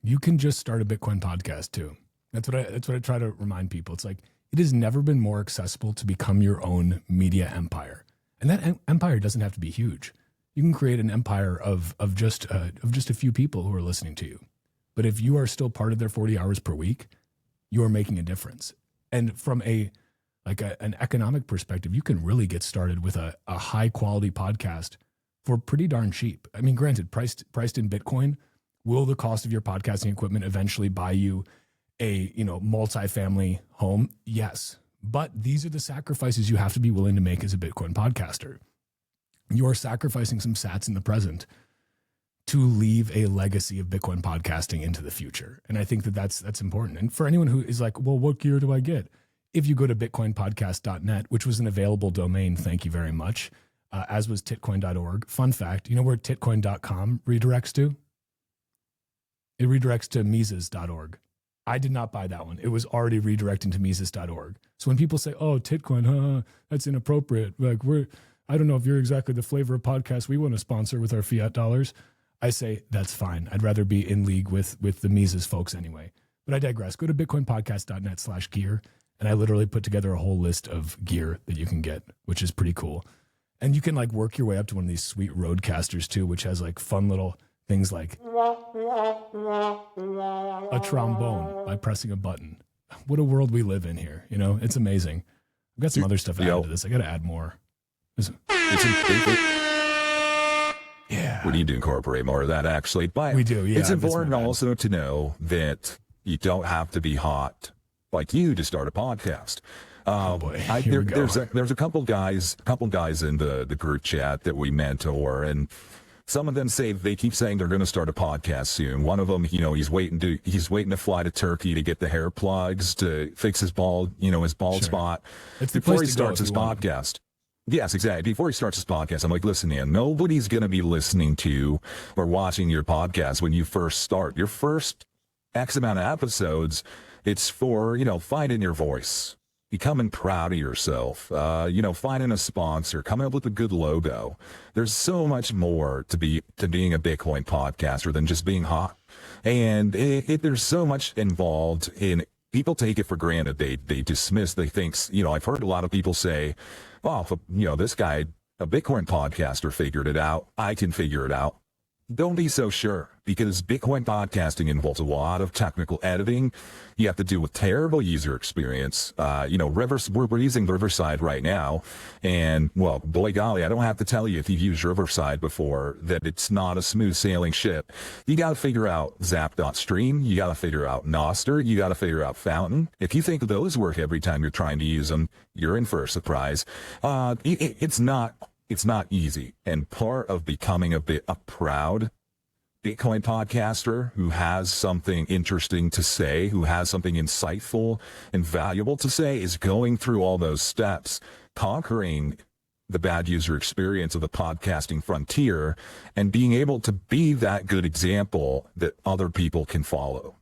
You can just start a Bitcoin podcast too. That's what I try to remind people. It's like, it has never been more accessible to become your own media empire. And that empire doesn't have to be huge. You can create an empire of just a few people who are listening to you. But if you are still part of their 40 hours per week, you are making a difference. And from an economic perspective, you can really get started with a high quality podcast for pretty darn cheap. I mean, granted, priced in Bitcoin, will the cost of your podcasting equipment eventually buy you a multifamily home? Yes. But these are the sacrifices you have to be willing to make as a Bitcoin podcaster. You are sacrificing some sats in the present to leave a legacy of Bitcoin podcasting into the future. And I think that's important. And for anyone who is like, well, what gear do I get? If you go to bitcoinpodcast.net, which was an available domain, thank you very much, as was titcoin.org. Fun fact, you know where titcoin.com redirects to? It redirects to Mises.org. I did not buy that one. It was already redirecting to Mises.org. So when people say, oh, Titcoin, that's inappropriate. Like I don't know if you're exactly the flavor of podcast we want to sponsor with our fiat dollars. I say, that's fine. I'd rather be in league with the Mises folks anyway. But I digress. Go to bitcoinpodcast.net/gear. And I literally put together a whole list of gear that you can get, which is pretty cool. And you can like work your way up to one of these sweet roadcasters too, which has like fun little things like a trombone by pressing a button. What a world we live in here. It's amazing. I've got some other stuff added to this. I got to add more. Yeah. We need to incorporate more of that actually. But we do. Yeah. It's important also to know that you don't have to be hot like you to start a podcast. Oh boy. Here we go. There's a couple guys in the group chat that we mentor, and some of them they keep saying they're going to start a podcast soon. One of them, he's waiting to fly to Turkey to get the hair plugs to fix his bald spot before he starts his podcast. Yes, exactly. Before he starts his podcast, I'm like, listen, man, nobody's going to be listening to or watching your podcast when you first start. Your first X amount of episodes, it's for, finding your voice, becoming proud of yourself, finding a sponsor, coming up with a good logo. There's so much more to being a Bitcoin podcaster than just being hot. And there's so much involved in. People take it for granted. They dismiss, they think, I've heard a lot of people say, oh, this guy, a Bitcoin podcaster figured it out, I can figure it out. don't be so sure, because Bitcoin podcasting involves a lot of technical editing. You have to deal with terrible user experience. We're using Riverside right now, and well, boy golly, I don't have to tell you if you've used Riverside before that it's not a smooth sailing ship. You got to figure out Zap.stream, you got to figure out Noster, you got to figure out Fountain. If you think those work every time you're trying to use them, you're in for a surprise. It's not easy. And part of becoming a proud Bitcoin podcaster who has something interesting to say, who has something insightful and valuable to say, is going through all those steps, conquering the bad user experience of the podcasting frontier, and being able to be that good example that other people can follow.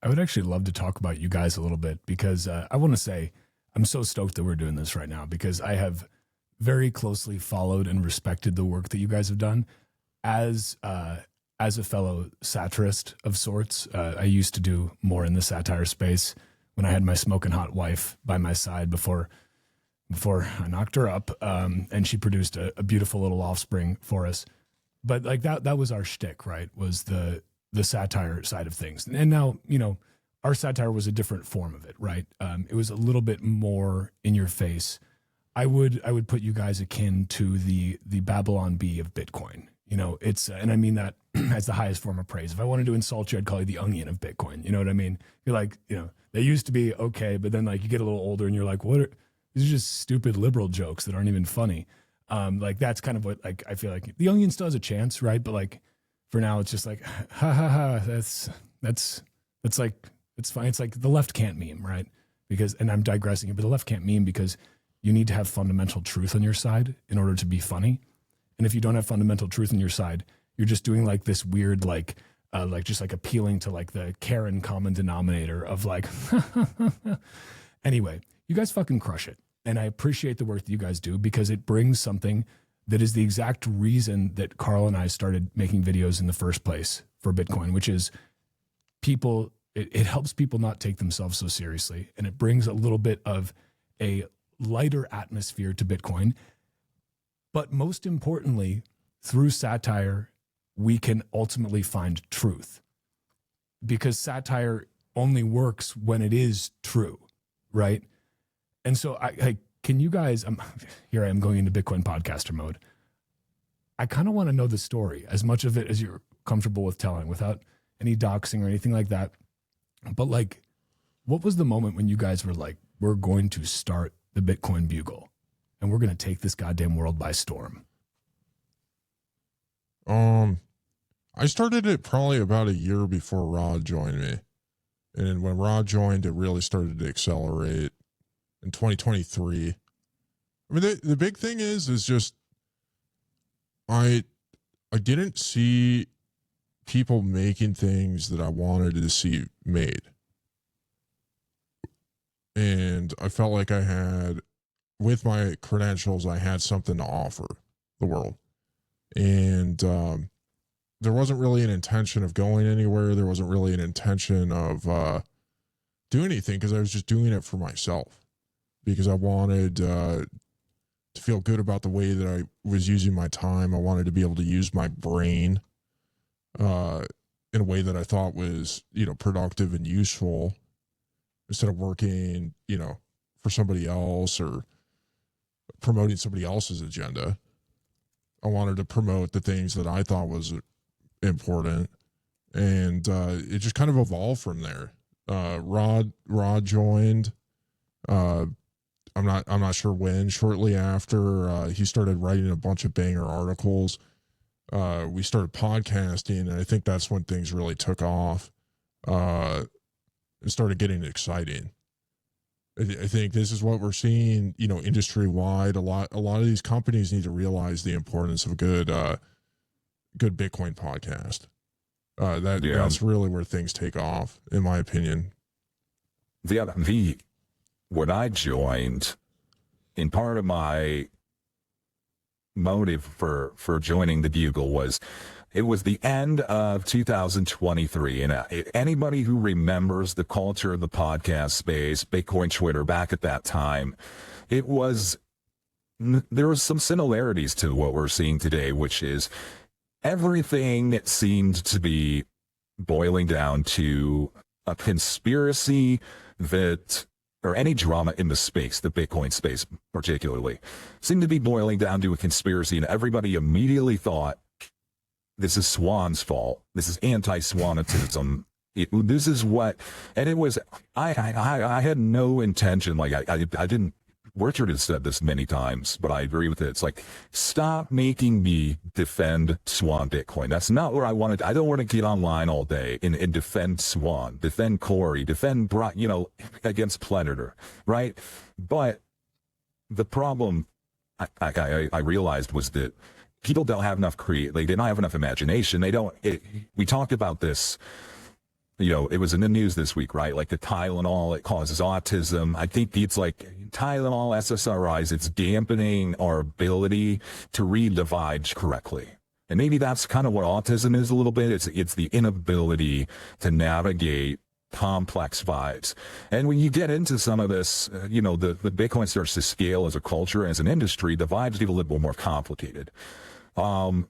I would actually love to talk about you guys a little bit, because I want to say I'm so stoked that we're doing this right now, because I have very closely followed and respected the work that you guys have done as a fellow satirist of sorts. I used to do more in the satire space when I had my smoking hot wife by my side before I knocked her up, and she produced a beautiful little offspring for us. But like that was our shtick, right? Was the satire side of things. And now, our satire was a different form of it, right? It was a little bit more in your face. I would put you guys akin to the Babylon Bee of Bitcoin. It's and I mean that as the highest form of praise. If I wanted to insult you, I'd call you the onion of Bitcoin. You know what I mean? You're like, they used to be okay, but then like you get a little older and you're like, these are just stupid liberal jokes that aren't even funny. Like that's kind of what like I feel like the onion still has a chance, right? But like for now, it's just like ha ha ha. That's like it's fine. It's like the left can't meme, right? And I'm digressing here, but the left can't meme because you need to have fundamental truth on your side in order to be funny. And if you don't have fundamental truth on your side, you're just doing like this weird, like just like appealing to like the Karen common denominator of like, anyway, you guys fucking crush it. And I appreciate the work that you guys do, because it brings something that is the exact reason that Carl and I started making videos in the first place for Bitcoin, which is it helps people not take themselves so seriously. And it brings a little bit of a lighter atmosphere to Bitcoin. But most importantly, through satire, we can ultimately find truth, because satire only works when it is true, right? And so can you guys, here I am going into Bitcoin podcaster mode. I kind of want to know the story, as much of it as you're comfortable with telling, without any doxing or anything like that. But like, what was the moment when you guys were like, we're going to start the Bitcoin Bugle and we're going to take this goddamn world by storm? I started it probably about a year before Rod joined me. And when Rod joined, it really started to accelerate in 2023. I mean, the big thing is just, I didn't see people making things that I wanted to see made. And I felt like I had, with my credentials, I had something to offer the world. And there wasn't really an intention of going anywhere. There wasn't really an intention of doing anything, because I was just doing it for myself, because I wanted to feel good about the way that I was using my time. I wanted to be able to use my brain in a way that I thought was, productive and useful, instead of working, for somebody else or promoting somebody else's agenda. I wanted to promote the things that I thought was important. And it just kind of evolved from there. Rod joined. I'm not sure when. Shortly after, he started writing a bunch of banger articles. We started podcasting, and I think that's when things really took off. It started getting exciting. I think this is what we're seeing, industry wide. A lot of these companies need to realize the importance of a good Bitcoin podcast. That's really where things take off, in my opinion. When I joined, in part of my motive for joining the Bugle was, it was the end of 2023, and anybody who remembers the culture of the podcast space, Bitcoin Twitter back at that time, there was some similarities to what we're seeing today, which is everything that seemed to be boiling down to a conspiracy that, or any drama in the space, the Bitcoin space particularly, seemed to be boiling down to a conspiracy, and everybody immediately thought, this is Swan's fault. This is anti-Swanitism. This is what, and it was, I had no intention, like, I didn't, Richard has said this many times, but I agree with it. It's like, stop making me defend Swan Bitcoin. That's not where I wanted. I don't want to get online all day and defend Swan, defend Corey, defend, against Predator, right? But the problem I realized was that people don't have enough they didn't have enough imagination. We talked about this. It was in the news this week, right? Like the Tylenol, it causes autism. I think it's like Tylenol, SSRIs, it's dampening our ability to read the vibes correctly. And maybe that's kind of what autism is a little bit. It's the inability to navigate complex vibes. And when you get into some of this, the Bitcoin starts to scale as a culture, as an industry, the vibes get a little more complicated. And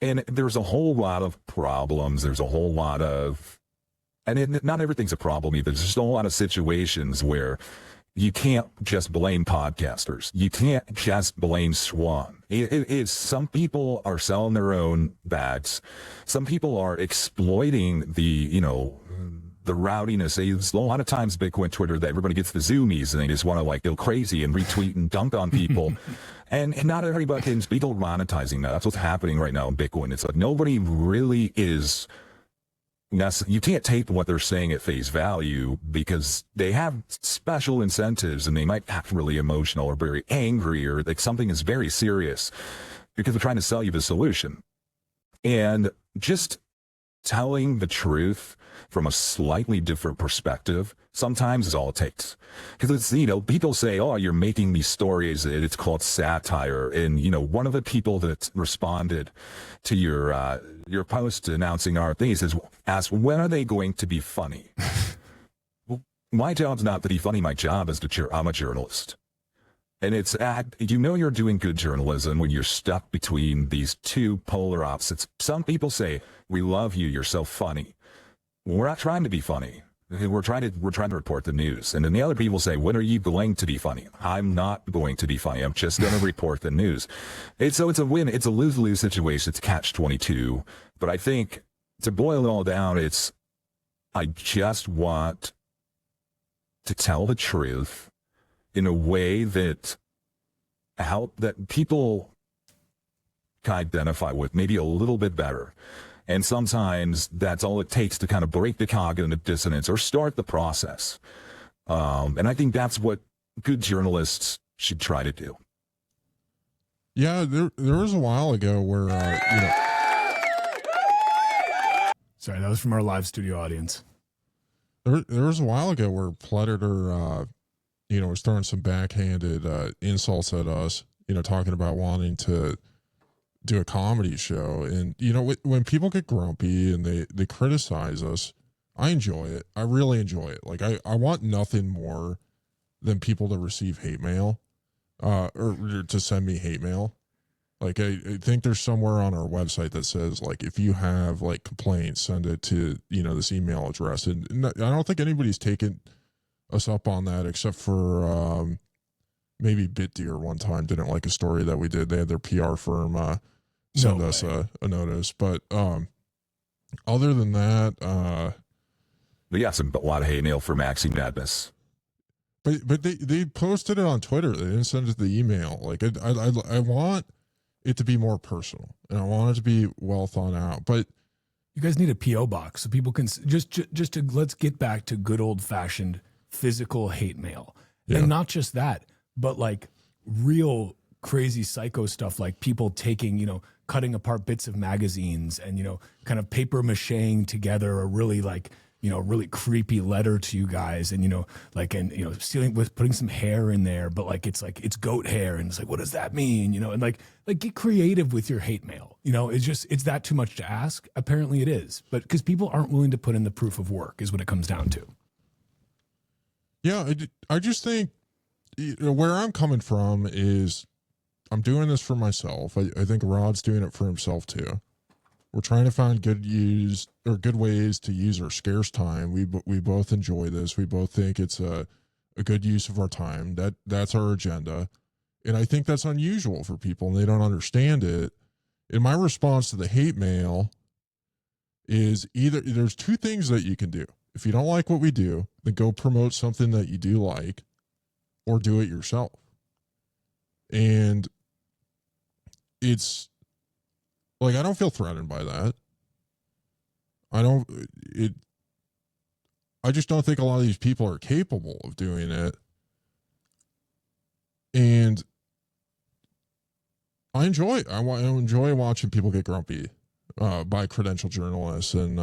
there's a whole lot of problems. There's a whole lot of, not everything's a problem either. There's just a lot of situations where you can't just blame podcasters. You can't just blame Swan. Some people are selling their own bags. Some people are exploiting the rowdiness. A lot of times Bitcoin Twitter, that everybody gets the zoomies and they just want to go crazy and retweet and dunk on people. and not everybody can be monetizing that. That's what's happening right now in Bitcoin. It's like nobody really is. You can't take what they're saying at face value because they have special incentives and they might act really emotional or very angry or like something is very serious because they're trying to sell you the solution. And just telling the truth from a slightly different perspective sometimes is all it takes. Because it's, people say, oh, you're making these stories, it's called satire. And, one of the people that responded to your post announcing our things asked, when are they going to be funny? Well, my job's not to be funny. My job is I'm a journalist. And it's you're doing good journalism when you're stuck between these two polar opposites. Some people say, we love you, you're so funny. We're not trying to be funny. We're trying to report the news. And then the other people say, when are you going to be funny? I'm not going to be funny. I'm just going to report the news. It's a win. It's a lose-lose situation. It's catch-22. But I think to boil it all down, I just want to tell the truth in a way that people can identify with maybe a little bit better. And sometimes that's all it takes to kind of break the cognitive dissonance or start the process. And I think that's what good journalists should try to do. Yeah, there was a while ago where, Sorry, that was from our live studio audience. There was a while ago where Predator, was throwing some backhanded insults at us, talking about wanting to do a comedy show. And, when people get grumpy and they criticize us, I enjoy it. I really enjoy it. Like, I want nothing more than people to receive hate mail, or to send me hate mail. Like, I think there's somewhere on our website that says, like, if you have, like, complaints, send it to, this email address. And I don't think anybody's taken us up on that except for maybe BitDeer one time didn't like a story that we did. They had their PR firm send us a notice. But other than that... we got a lot of hate mail for Maxi Madness. But they posted it on Twitter. They didn't send it the email. Like, I want it to be more personal, and I want it to be well thought out. But you guys need a PO box so people can let's get back to good old fashioned physical hate mail, and not just that, but like real crazy psycho stuff, like people taking cutting apart bits of magazines and kind of paper macheing together a really really creepy letter to you guys, and stealing with putting some hair in there, but it's goat hair, and it's like, what does that mean? And like get creative with your hate mail. It's that too much to ask? Apparently it is, but because people aren't willing to put in the proof of work is what it comes down to. Yeah, I just think where I'm coming from is I'm doing this for myself. I think Rod's doing it for himself too. We're trying to find good ways to use our scarce time. We both enjoy this. We both think it's a good use of our time. That's our agenda. And I think that's unusual for people, and they don't understand it. And my response to the hate mail is either there's two things that you can do. If you don't like what we do, then go promote something that you do like, or do it yourself. And it's like, I don't feel threatened by that. I just don't think a lot of these people are capable of doing it. And I enjoy watching people get grumpy by credentialed journalists and,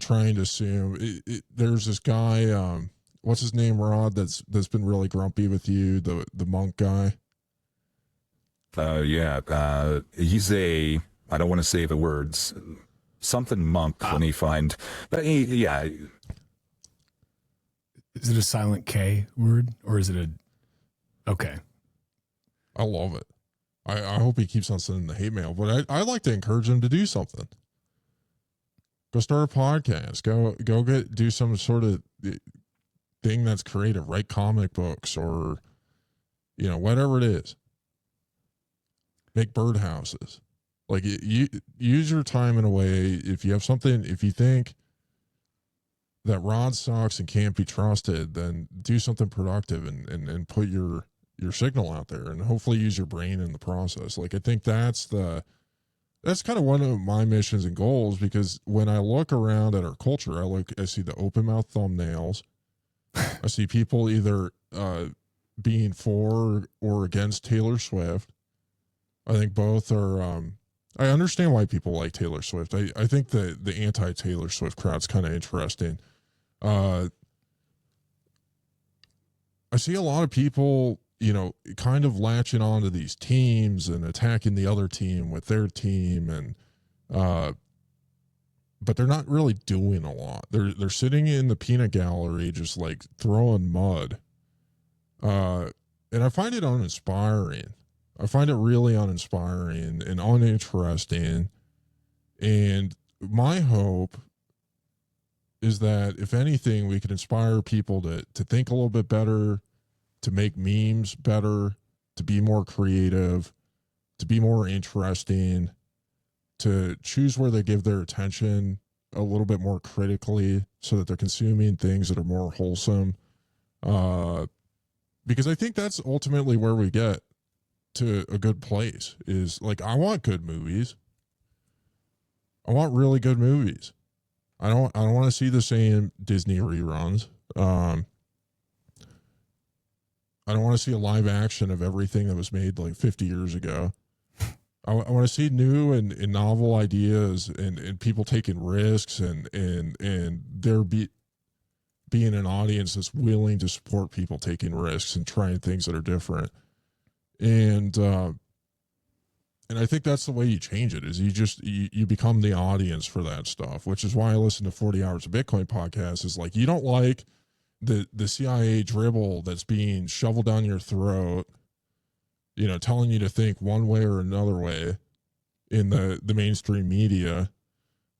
trying to assume there's this guy, what's his name, Rod, that's been really grumpy with you, the monk guy. He's I don't want to say the words, something monk when he find, but Is it a silent K word or is it okay. I love it. I hope he keeps on sending the hate mail, but I like to encourage him to do something. Go start a podcast. Go do some sort of thing that's creative. Write comic books or, whatever it is. Make birdhouses. Like, you use your time in a way. If you think that Rod sucks and can't be trusted, then do something productive and put your signal out there, and hopefully use your brain in the process. Like, I think that's kind of one of my missions and goals, because when I look around at our culture, I see the open mouth thumbnails. I see people either being for or against Taylor Swift. I think both are, I understand why people like Taylor Swift. I think the anti-Taylor Swift crowd's kind of interesting. I see a lot of people, kind of latching onto these teams and attacking the other team with their team, and but they're not really doing a lot. They're sitting in the peanut gallery, just like throwing mud. And I find it uninspiring. I find it really uninspiring and uninteresting. And my hope is that, if anything, we can inspire people to think a little bit better, to make memes better, to be more creative, to be more interesting, to choose where they give their attention a little bit more critically, so that they're consuming things that are more wholesome. Because I think that's ultimately where we get to a good place. Is like, I want good movies. I want really good movies. I don't want to see the same Disney reruns. I don't want to see a live action of everything that was made like 50 years ago. I want to see new and novel ideas and people taking risks and there being an audience that's willing to support people taking risks and trying things that are different. And I think that's the way you change it, is you become the audience for that stuff, which is why I listen to 40 Hours of Bitcoin podcast. Is like, you don't like the CIA dribble that's being shoveled down your throat, telling you to think one way or another way in the mainstream media.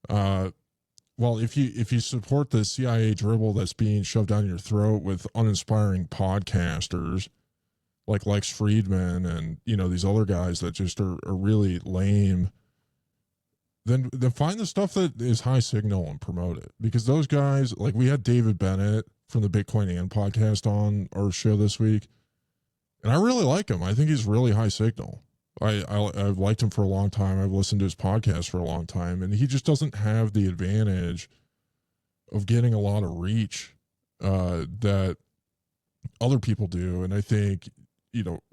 Well, if you support the CIA dribble that's being shoved down your throat with uninspiring podcasters like Lex Friedman and, these other guys that just are really lame, then find the stuff that is high signal and promote it. Because those guys, like, we had David Bennett from the Bitcoin and podcast on our show this week, and I really like him. I think he's really high signal. I've liked him for a long time. I've listened to his podcast for a long time, and he just doesn't have the advantage of getting a lot of reach that other people do. And I think,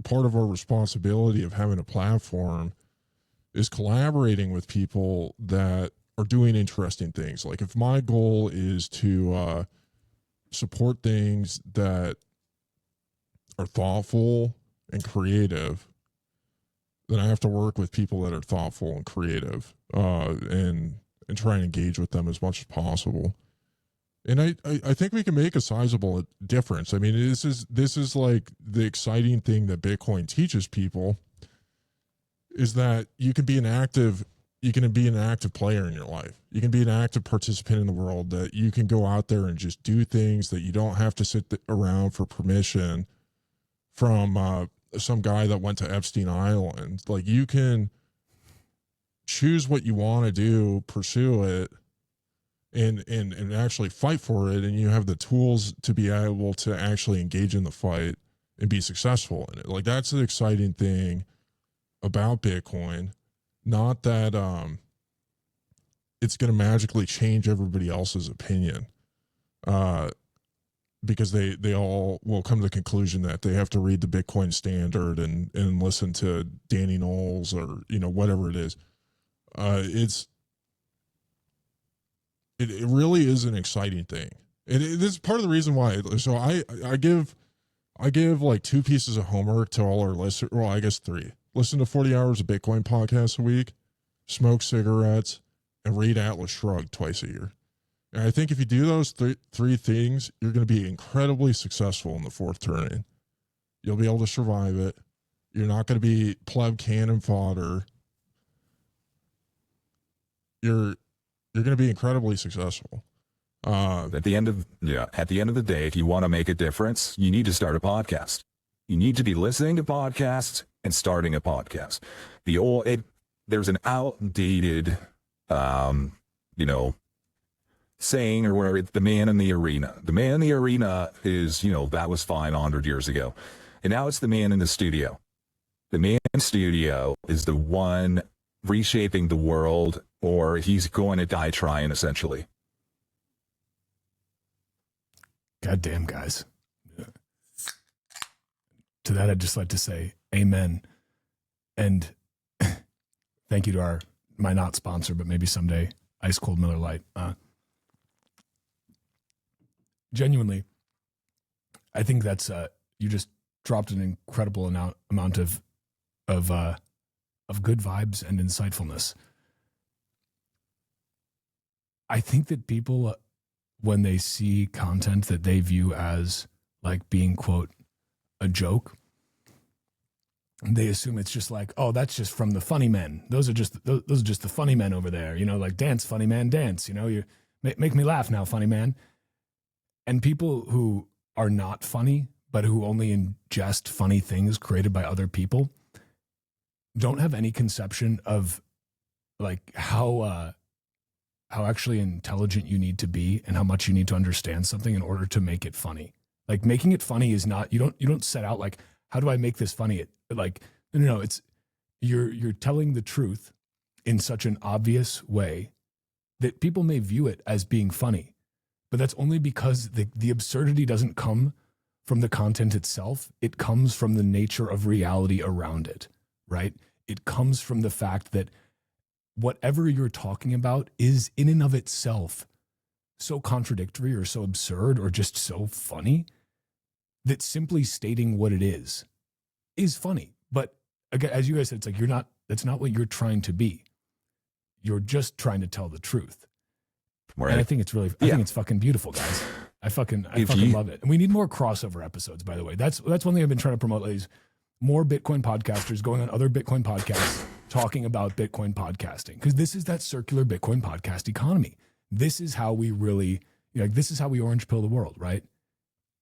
part of our responsibility of having a platform is collaborating with people that are doing interesting things. Like, if my goal is to support things that are thoughtful and creative, then I have to work with people that are thoughtful and creative, and try and engage with them as much as possible. And I think we can make a sizable difference. I mean, this is like the exciting thing that Bitcoin teaches people, is that you can be an active you can be an active player in your life. You can be an active participant in the world, that you can go out there and just do things, that you don't have to sit around for permission from some guy that went to Epstein Island. Like, you can choose what you want to do, pursue it, and actually fight for it. And you have the tools to be able to actually engage in the fight and be successful in it. Like, that's the exciting thing about Bitcoin. Not that it's going to magically change everybody else's opinion, because they all will come to the conclusion that they have to read the Bitcoin Standard and listen to Danny Knowles or, you know, whatever it is. It really is an exciting thing. This is part of the reason why. So I give like 2 pieces of homework to all our listeners. Well, I guess 3. Listen to 40 hours of Bitcoin podcasts a week, smoke cigarettes, and read Atlas Shrugged twice a year. And I think if you do those 3 things, you're going to be incredibly successful in the 4th turning. You'll be able to survive it. You're not going to be pleb cannon fodder. You're going to be incredibly successful. At the end of the day, if you want to make a difference, you need to start a podcast. You need to be listening to podcasts and starting a podcast. There's an outdated, saying or where it's the man in the arena. The man in the arena is, that was fine 100 years ago. And now it's the man in the studio. The man in the studio is the one reshaping the world, or he's going to die trying, essentially. Goddamn, guys. To that, I'd just like to say amen. And thank you to my not sponsor, but maybe someday, Ice Cold Miller Lite. Genuinely, I think that's you just dropped an incredible amount of good vibes and insightfulness. I think that people, when they see content that they view as like being, quote, a joke, they assume it's just like, oh, that's just from the funny men. Those are just the funny men over there. Like, dance, funny man, dance. You make me laugh now, funny man. And people who are not funny, but who only ingest funny things created by other people, don't have any conception of like how actually intelligent you need to be and how much you need to understand something in order to make it funny. Like, making it funny is not, you don't set out like, how do I make this funny? No, it's you're telling the truth in such an obvious way that people may view it as being funny, but that's only because the absurdity doesn't come from the content itself. It comes from the nature of reality around it, right? It comes from the fact that whatever you're talking about is in and of itself so contradictory or so absurd or just so funny that simply stating what it is funny. But again, as you guys said, it's like that's not what you're trying to be. You're just trying to tell the truth. Right. And I think it's I think it's fucking beautiful, guys. I fucking love it. And we need more crossover episodes, by the way. That's one thing I've been trying to promote lately is more Bitcoin podcasters going on other Bitcoin podcasts talking about Bitcoin podcasting. Because this is that circular Bitcoin podcast economy. This is how we really, this is how we orange pill the world, right?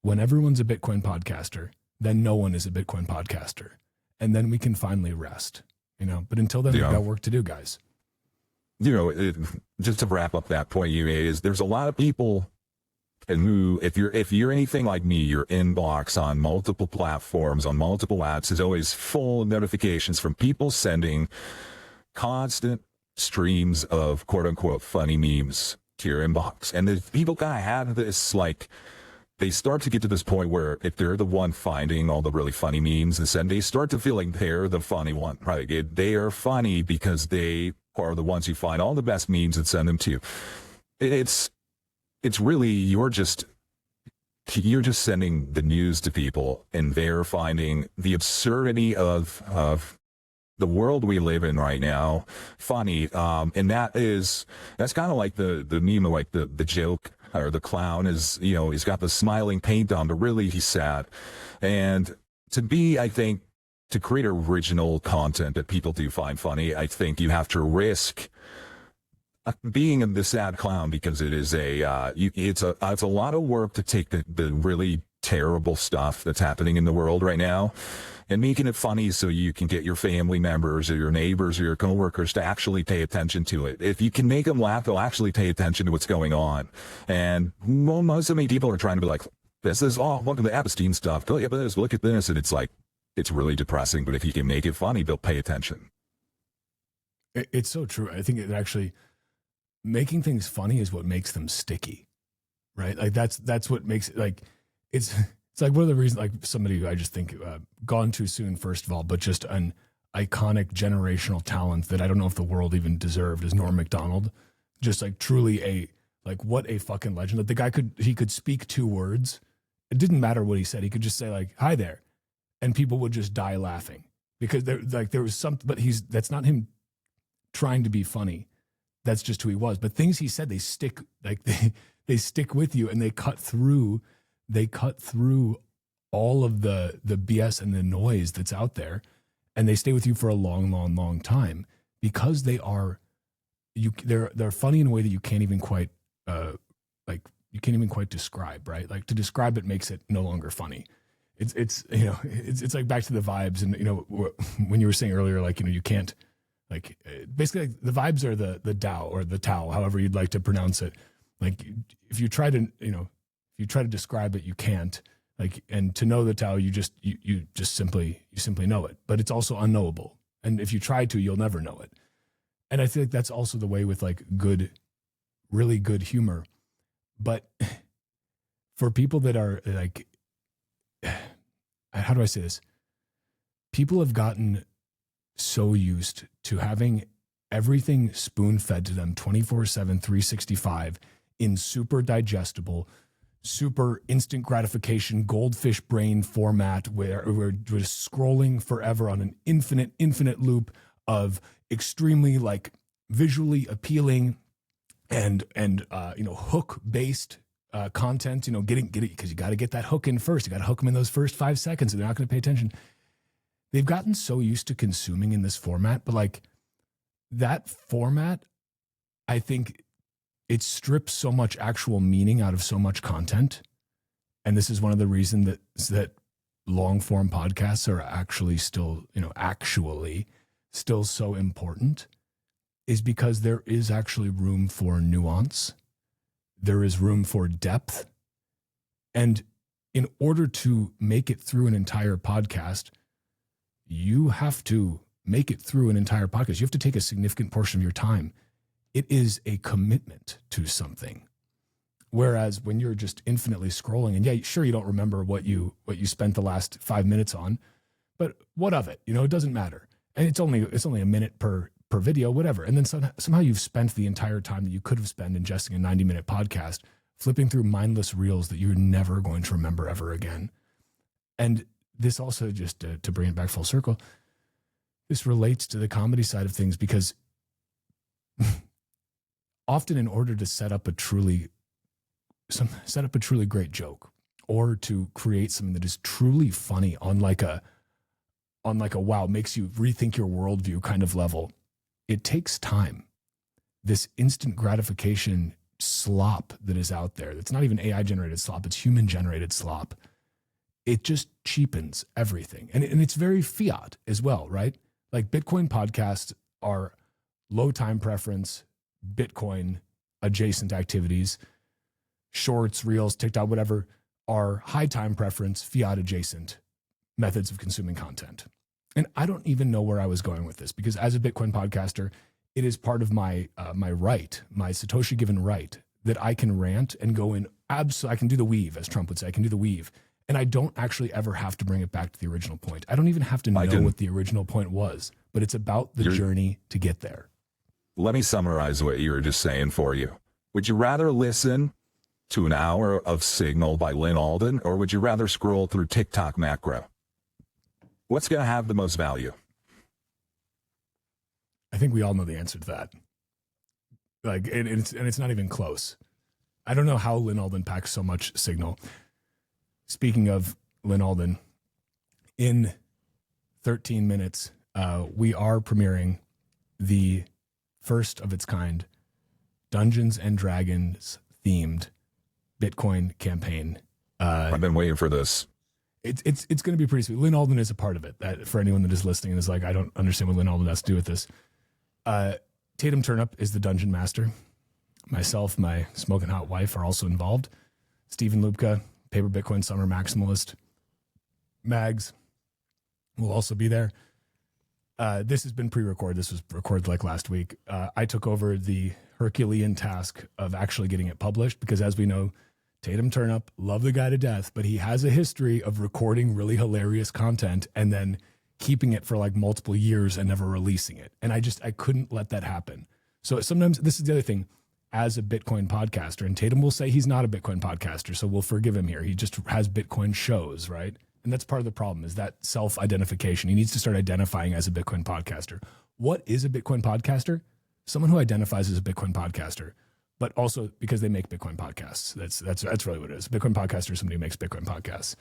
When everyone's a Bitcoin podcaster, then no one is a Bitcoin podcaster. And then we can finally rest, But until then, we've got work to do, guys. Just to wrap up that point you made, is there's a lot of people who, if you're anything like me, your inbox on multiple platforms, on multiple apps is always full of notifications from people sending constant streams of quote unquote funny memes to your inbox. And the people kind of have this, like, they start to get to this point where if they're the one finding all the really funny memes, and they start to feel like they're the funny one, right? They are funny because they are the ones who find all the best memes and send them to you. It's really, you're just sending the news to people, and they're finding the absurdity of the world we live in right now funny. And that's kind of like the meme, like the joke or the clown is, he's got the smiling paint on, but really he's sad. And to to create original content that people do find funny, I think you have to risk being the sad clown, because it is it's a lot of work to take the really terrible stuff that's happening in the world right now and making it funny so you can get your family members or your neighbors or your coworkers to actually pay attention to it. If you can make them laugh, they'll actually pay attention to what's going on. And so many people are trying to be like, this is look at the Epstein stuff. Look at this. And it's like, it's really depressing. But if you can make it funny, they'll pay attention. It's so true. I think it actually, making things funny is what makes them sticky, right? Like that's what makes it, like, it's like one of the reasons, like somebody who I just think gone too soon, first of all, but just an iconic generational talent that I don't know if the world even deserved, is Norm Macdonald. Just like truly what a fucking legend. That the guy could speak 2 words. It didn't matter what he said. He could just say like, hi there. And people would just die laughing because there was something, but that's not him trying to be funny. That's just who he was. But things he said, they stick, like they stick with you, and they cut through all of the BS and the noise that's out there, and they stay with you for a long, long, long time because they're funny in a way that you can't even quite describe, right? Like to describe it makes it no longer funny. It's like back to the vibes, and when you were saying earlier, like you can't. Like basically, like the vibes are the Tao or the Tao, however you'd like to pronounce it. Like if you try to describe it, you can't. Like, and to know the Tao, you simply know it. But it's also unknowable. And if you try to, you'll never know it. And I feel like that's also the way with like really good humor. But for people that are like, how do I say this? People have gotten so used to having everything spoon-fed to them 24/7, 365 in super digestible, super instant gratification, goldfish brain format where we're just scrolling forever on an infinite loop of extremely like visually appealing and hook-based content, get it because you got to get that hook in first. You got to hook them in those first 5 seconds, and they're not going to pay attention. They've gotten so used to consuming in this format, but like that format, I think it strips so much actual meaning out of so much content. And this is one of the reasons that long form podcasts are actually still so important, is because there is actually room for nuance. There is room for depth. And in order to make it through an entire podcast, you have to make it through an entire podcast. You have to take a significant portion of your time. It is a commitment to something. Whereas when you're just infinitely scrolling, and yeah, sure, you don't remember what you spent the last 5 minutes on, but what of it? It doesn't matter. And it's only a minute per video, whatever. And then somehow you've spent the entire time that you could have spent ingesting a 90-minute podcast, flipping through mindless reels that you're never going to remember ever again. And this also, just to bring it back full circle, this relates to the comedy side of things, because often in order to set up a truly great joke, or to create something that is truly funny on like a wow, makes you rethink your worldview kind of level, it takes time. This instant gratification slop that is out there, that's not even AI generated slop, it's human generated slop. It just cheapens everything. And it's very fiat as well, right? Like Bitcoin podcasts are low time preference, Bitcoin adjacent activities. Shorts, reels, TikTok, whatever, are high time preference, fiat adjacent methods of consuming content. And I don't even know where I was going with this, because as a Bitcoin podcaster, it is part of my right, my Satoshi given right, that I can rant and go in I can do the weave, as Trump would say. I can do the weave. And I don't actually ever have to bring it back to the original point. I don't even have to know what the original point was, but it's about the journey to get there. Let me summarize what you were just saying for you. Would you rather listen to an hour of Signal by Lynn Alden, or would you rather scroll through TikTok macro? What's going to have the most value? I think we all know the answer to that. Like, and it's not even close. I don't know how Lynn Alden packs so much Signal. Speaking of Lynn Alden, in 13 minutes, we are premiering the first of its kind Dungeons and Dragons themed Bitcoin campaign. I've been waiting for this. It's going to be pretty sweet. Lynn Alden is a part of it. That, for anyone that is listening and is like, I don't understand what Lynn Alden has to do with this. Tatum Turnup is the dungeon master. Myself, my smoking hot wife are also involved. Stephen Lupka, Paper Bitcoin Summer Maximalist. Mags will also be there. This has been pre-recorded. This was recorded like last week. I took over the Herculean task of actually getting it published because, as we know, Tatum Turnup, love the guy to death, but he has a history of recording really hilarious content and then keeping it for like multiple years and never releasing it. And I couldn't let that happen. So sometimes this is the other thing as a Bitcoin podcaster, and Tatum will say he's not a Bitcoin podcaster, so we'll forgive him here. He just has Bitcoin shows, right? And that's part of the problem is that self-identification. He needs to start identifying as a Bitcoin podcaster. What is a Bitcoin podcaster? Someone who identifies as a Bitcoin podcaster, but also because they make Bitcoin podcasts. That's really what it is. Bitcoin podcaster is somebody who makes Bitcoin podcasts.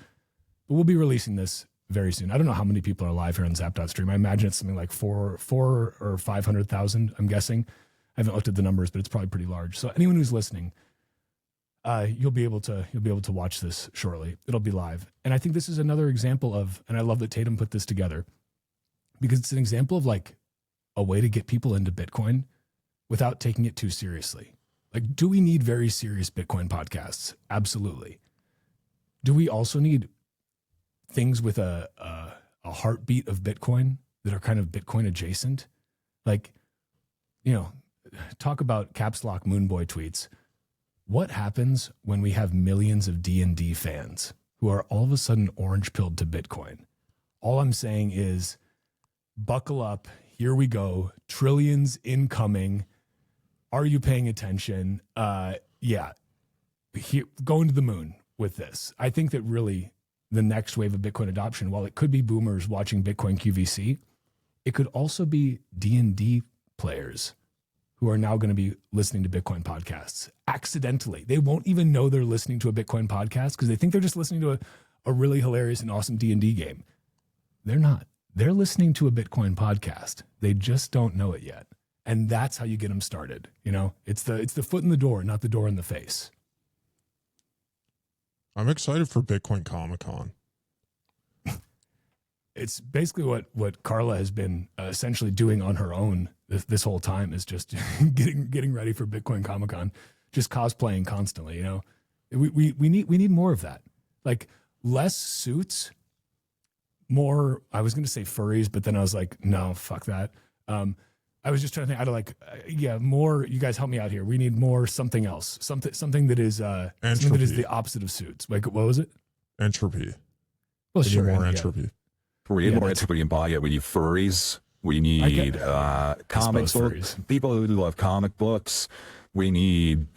But we'll be releasing this very soon. I don't know how many people are live here on Zap.stream. I imagine it's something like 400 or 500,000, I'm guessing. I haven't looked at the numbers, but it's probably pretty large. So anyone who's listening, you'll be able to watch this shortly. It'll be live. And I think this is another example of, and I love that Tatum put this together because it's an example of like a way to get people into Bitcoin without taking it too seriously. Like, do we need very serious Bitcoin podcasts? Absolutely. Do we also need things with a heartbeat of Bitcoin that are kind of Bitcoin adjacent? Like, you know, talk about caps lock Moonboy tweets. What happens when we have millions of D&D fans who are all of a sudden orange pilled to Bitcoin? All I'm saying is buckle up. Here we go. Trillions incoming. Are you paying attention? Yeah. Going to the moon with this. I think that really the next wave of Bitcoin adoption, while it could be boomers watching Bitcoin QVC, it could also be D&D players who are now going to be listening to Bitcoin podcasts accidentally. They won't even know they're listening to a Bitcoin podcast because they think they're just listening to a really hilarious and awesome D&D game. They're not. They're listening to a Bitcoin podcast. They just don't know it yet. And that's how you get them started. You know, it's the foot in the door, not the door in the face. I'm excited for Bitcoin Comic-Con. It's basically what Carla has been essentially doing on her own this whole time is just getting ready for Bitcoin Comic-Con, just cosplaying constantly. You know, we need more of that. Like less suits, more. I was going to say furries, but then I was like, no, fuck that. I was just trying to think. More. You guys help me out here. We need more something else. Something that is something that is the opposite of suits. Like what was it? Entropy. Well, we need more entropy. We need more entropy and buy it. We need furries. We need comic books. People who love comic books. We need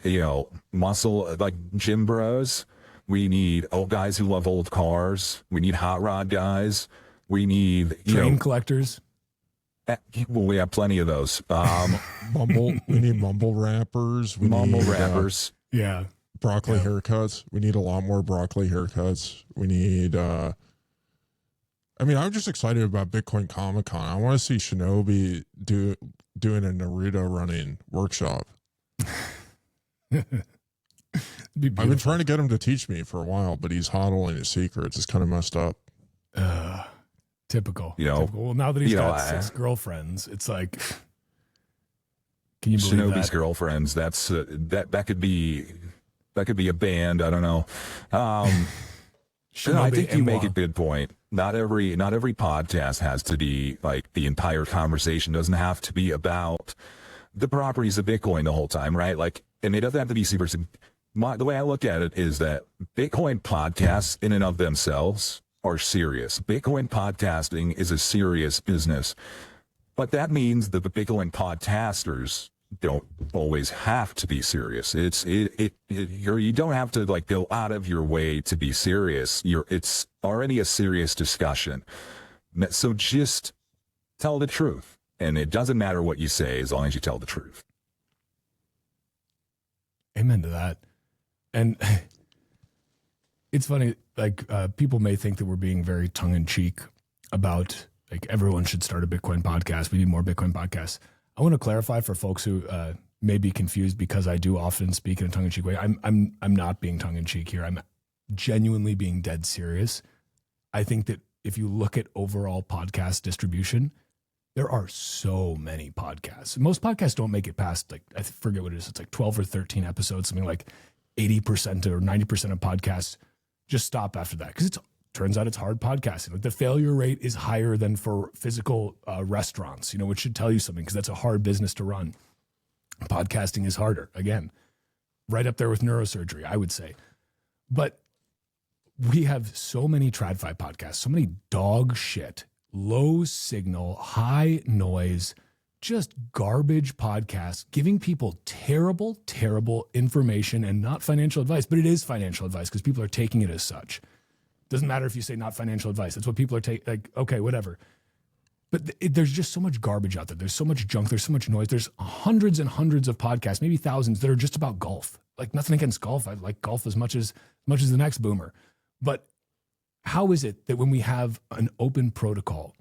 muscle like gym bros. We need old guys who love old cars. We need hot rod guys. We need train collectors. Well, we have plenty of those. We need mumble rappers. We mumble need, rappers. Broccoli haircuts. We need a lot more broccoli haircuts. We need. I'm just excited about Bitcoin Comic Con. I want to see Shinobi doing a Naruto running workshop. I've been trying to get him to teach me for a while, but he's hodling his secrets. It's kind of messed up. Typical. Typical. Well, now that he's got 6 girlfriends, it's like, can you believe Shinobi's that? girlfriends? That's that could be a band. I don't know. I think you make a good point. Not every podcast has to be like the entire conversation doesn't have to be about the properties of Bitcoin the whole time, right? Like, and it doesn't have to be super. The way I look at it is that Bitcoin podcasts in and of themselves are serious. Bitcoin podcasting is a serious business, but that means that the Bitcoin podcasters don't always have to be serious. You don't have to like go out of your way to be serious. It's already a serious discussion. So just tell the truth. And it doesn't matter what you say as long as you tell the truth. Amen to that. And it's funny, like people may think that we're being very tongue-in-cheek about like everyone should start a Bitcoin podcast. We need more Bitcoin podcasts. I want to clarify for folks who may be confused, because I do often speak in a tongue-in-cheek way. I'm not being tongue-in-cheek here. I'm genuinely being dead serious. I think that if you look at overall podcast distribution, there are so many podcasts. Most podcasts don't make it past, like, I forget what it is. It's like 12 or 13 episodes, something like 80% or 90% of podcasts just stop after that, because it turns out it's hard podcasting. Like, the failure rate is higher than for physical restaurants, which should tell you something, because that's a hard business to run. Podcasting is harder, again, right up there with neurosurgery, I would say. But we have so many TradFi podcasts, so many dog shit, low signal, high noise, just garbage podcasts giving people terrible, terrible information and not financial advice. But it is financial advice because people are taking it as such. Doesn't matter if you say not financial advice. That's what people are taking. Like, okay, whatever. But there's just so much garbage out there. There's so much junk. There's so much noise. There's hundreds and hundreds of podcasts, maybe thousands, that are just about golf. Like, nothing against golf. I like golf as much as the next boomer. But how is it that when we have an open protocol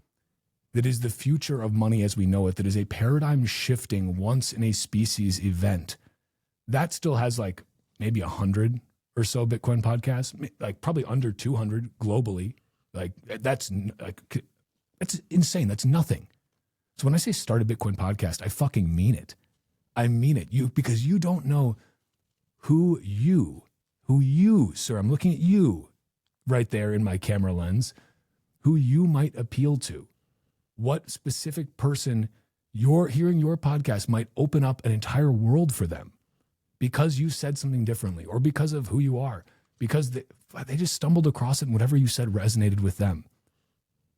that is the future of money as we know it, that is a paradigm shifting once in a species event, that still has like maybe 100 or so Bitcoin podcasts, like probably under 200 globally. Like, that's insane. That's nothing. So when I say start a Bitcoin podcast, I fucking mean it. I mean it. Because you don't know who you, sir, I'm looking at you right there in my camera lens, who you might appeal to. What specific person hearing your podcast might open up an entire world for them because you said something differently, or because of who you are, because they just stumbled across it and whatever you said resonated with them.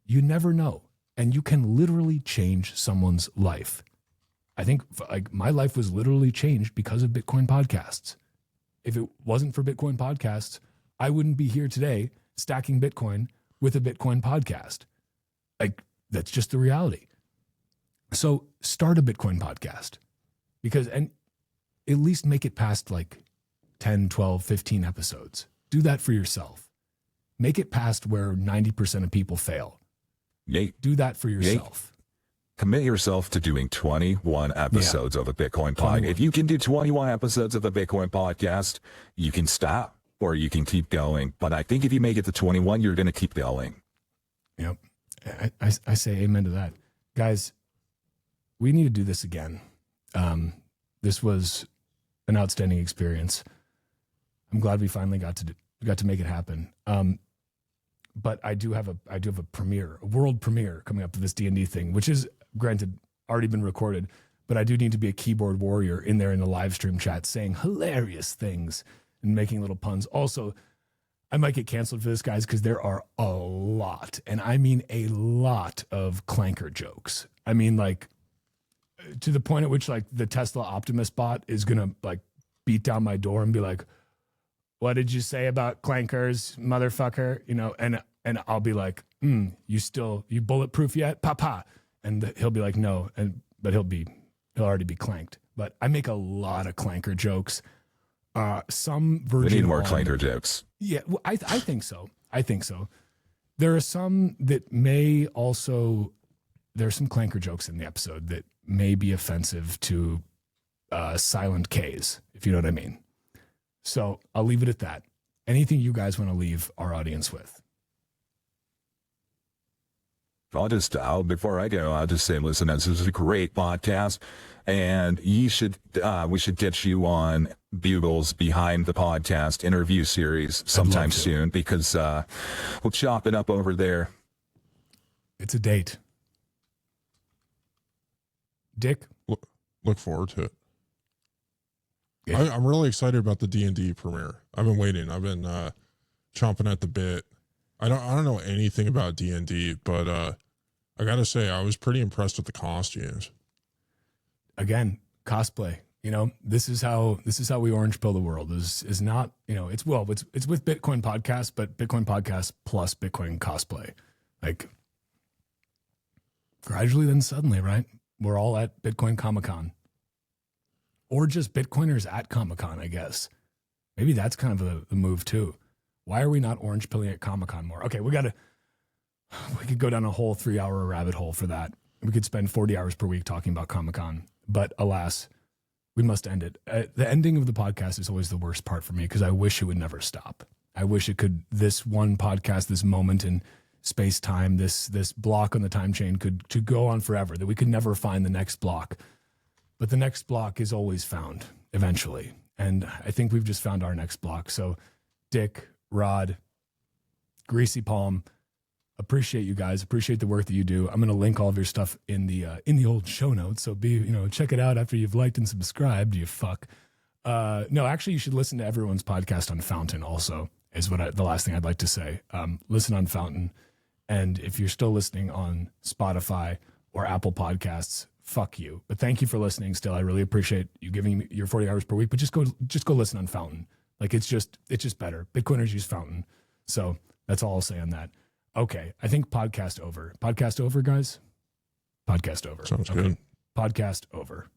You never know. And you can literally change someone's life. I think like my life was literally changed because of Bitcoin podcasts. If it wasn't for Bitcoin podcasts, I wouldn't be here today stacking Bitcoin with a Bitcoin podcast. Like, that's just the reality. So start a Bitcoin podcast, and at least make it past like 10, 12, 15 episodes. Do that for yourself. Make it past where 90% of people fail. Do that for yourself. Commit yourself to doing 21 episodes of a Bitcoin podcast. If you can do 21 episodes of a Bitcoin podcast, you can stop or you can keep going. But I think if you make it to 21, you're going to keep going. Yep. I say amen to that. Guys, we need to do this again. This was an outstanding experience. I'm glad we finally got to make it happen. But I do have a premiere, a world premiere coming up for this D&D thing, which is, granted, already been recorded, but I do need to be a keyboard warrior in there in the live stream chat saying hilarious things and making little puns. Also, I might get canceled for this, guys, because there are a lot, and I mean a lot of clanker jokes. I mean, like, to the point at which, like, the Tesla Optimus bot is going to, like, beat down my door and be like, what did you say about clankers, motherfucker? And I'll be like, you bulletproof yet? Papa. And he'll be like, no. But he'll already be clanked. But I make a lot of clanker jokes. Some version. We need more clanker jokes. Yeah, well, I think so. There are some that may also, there are some clanker jokes in the episode that may be offensive to silent Ks, if you know what I mean. So I'll leave it at that. Anything you guys want to leave our audience with? Before I go, I'll just say, listen, this is a great podcast, and we should get you on Bugle's Behind the Podcast interview series sometime soon, because we'll chop it up over there. It's a date. Dick? Look forward to it. Yeah. I'm really excited about the D&D premiere. I've been waiting. I've been chomping at the bit. I don't know anything about D&D, but I gotta say I was pretty impressed with the costumes. Again, cosplay. This is how we orange pill the world. Is not, it's with Bitcoin Podcast, but Bitcoin Podcast plus Bitcoin cosplay. Like, gradually then suddenly, right? We're all at Bitcoin Comic-Con. Or just Bitcoiners at Comic-Con, I guess. Maybe that's kind of the move too. Why are we not orange pilling at Comic-Con more? Okay, we got to We could go down a whole 3-hour rabbit hole for that. We could spend 40 hours per week talking about Comic-Con, but alas, we must end it. The ending of the podcast is always the worst part for me because I wish it would never stop. I wish it could, this one podcast, this moment in space time, this block on the time chain could go on forever, that we could never find the next block. But the next block is always found eventually. And I think we've just found our next block. So Dick, Rod, Greasy Palm, appreciate you guys. Appreciate the work that you do. I'm going to link all of your stuff in the old show notes. So check it out after you've liked and subscribed. You fuck. No, actually, you should listen to everyone's podcast on Fountain. Also, is the last thing I'd like to say. Listen on Fountain, and if you're still listening on Spotify or Apple Podcasts, fuck you. But thank you for listening. Still, I really appreciate you giving me your 40 hours per week. But just go listen on Fountain. Like it's just better. Bitcoiners use Fountain. So that's all I'll say on that. Okay, I think podcast over. Podcast over, guys? Podcast over. Sounds okay. good. Podcast over.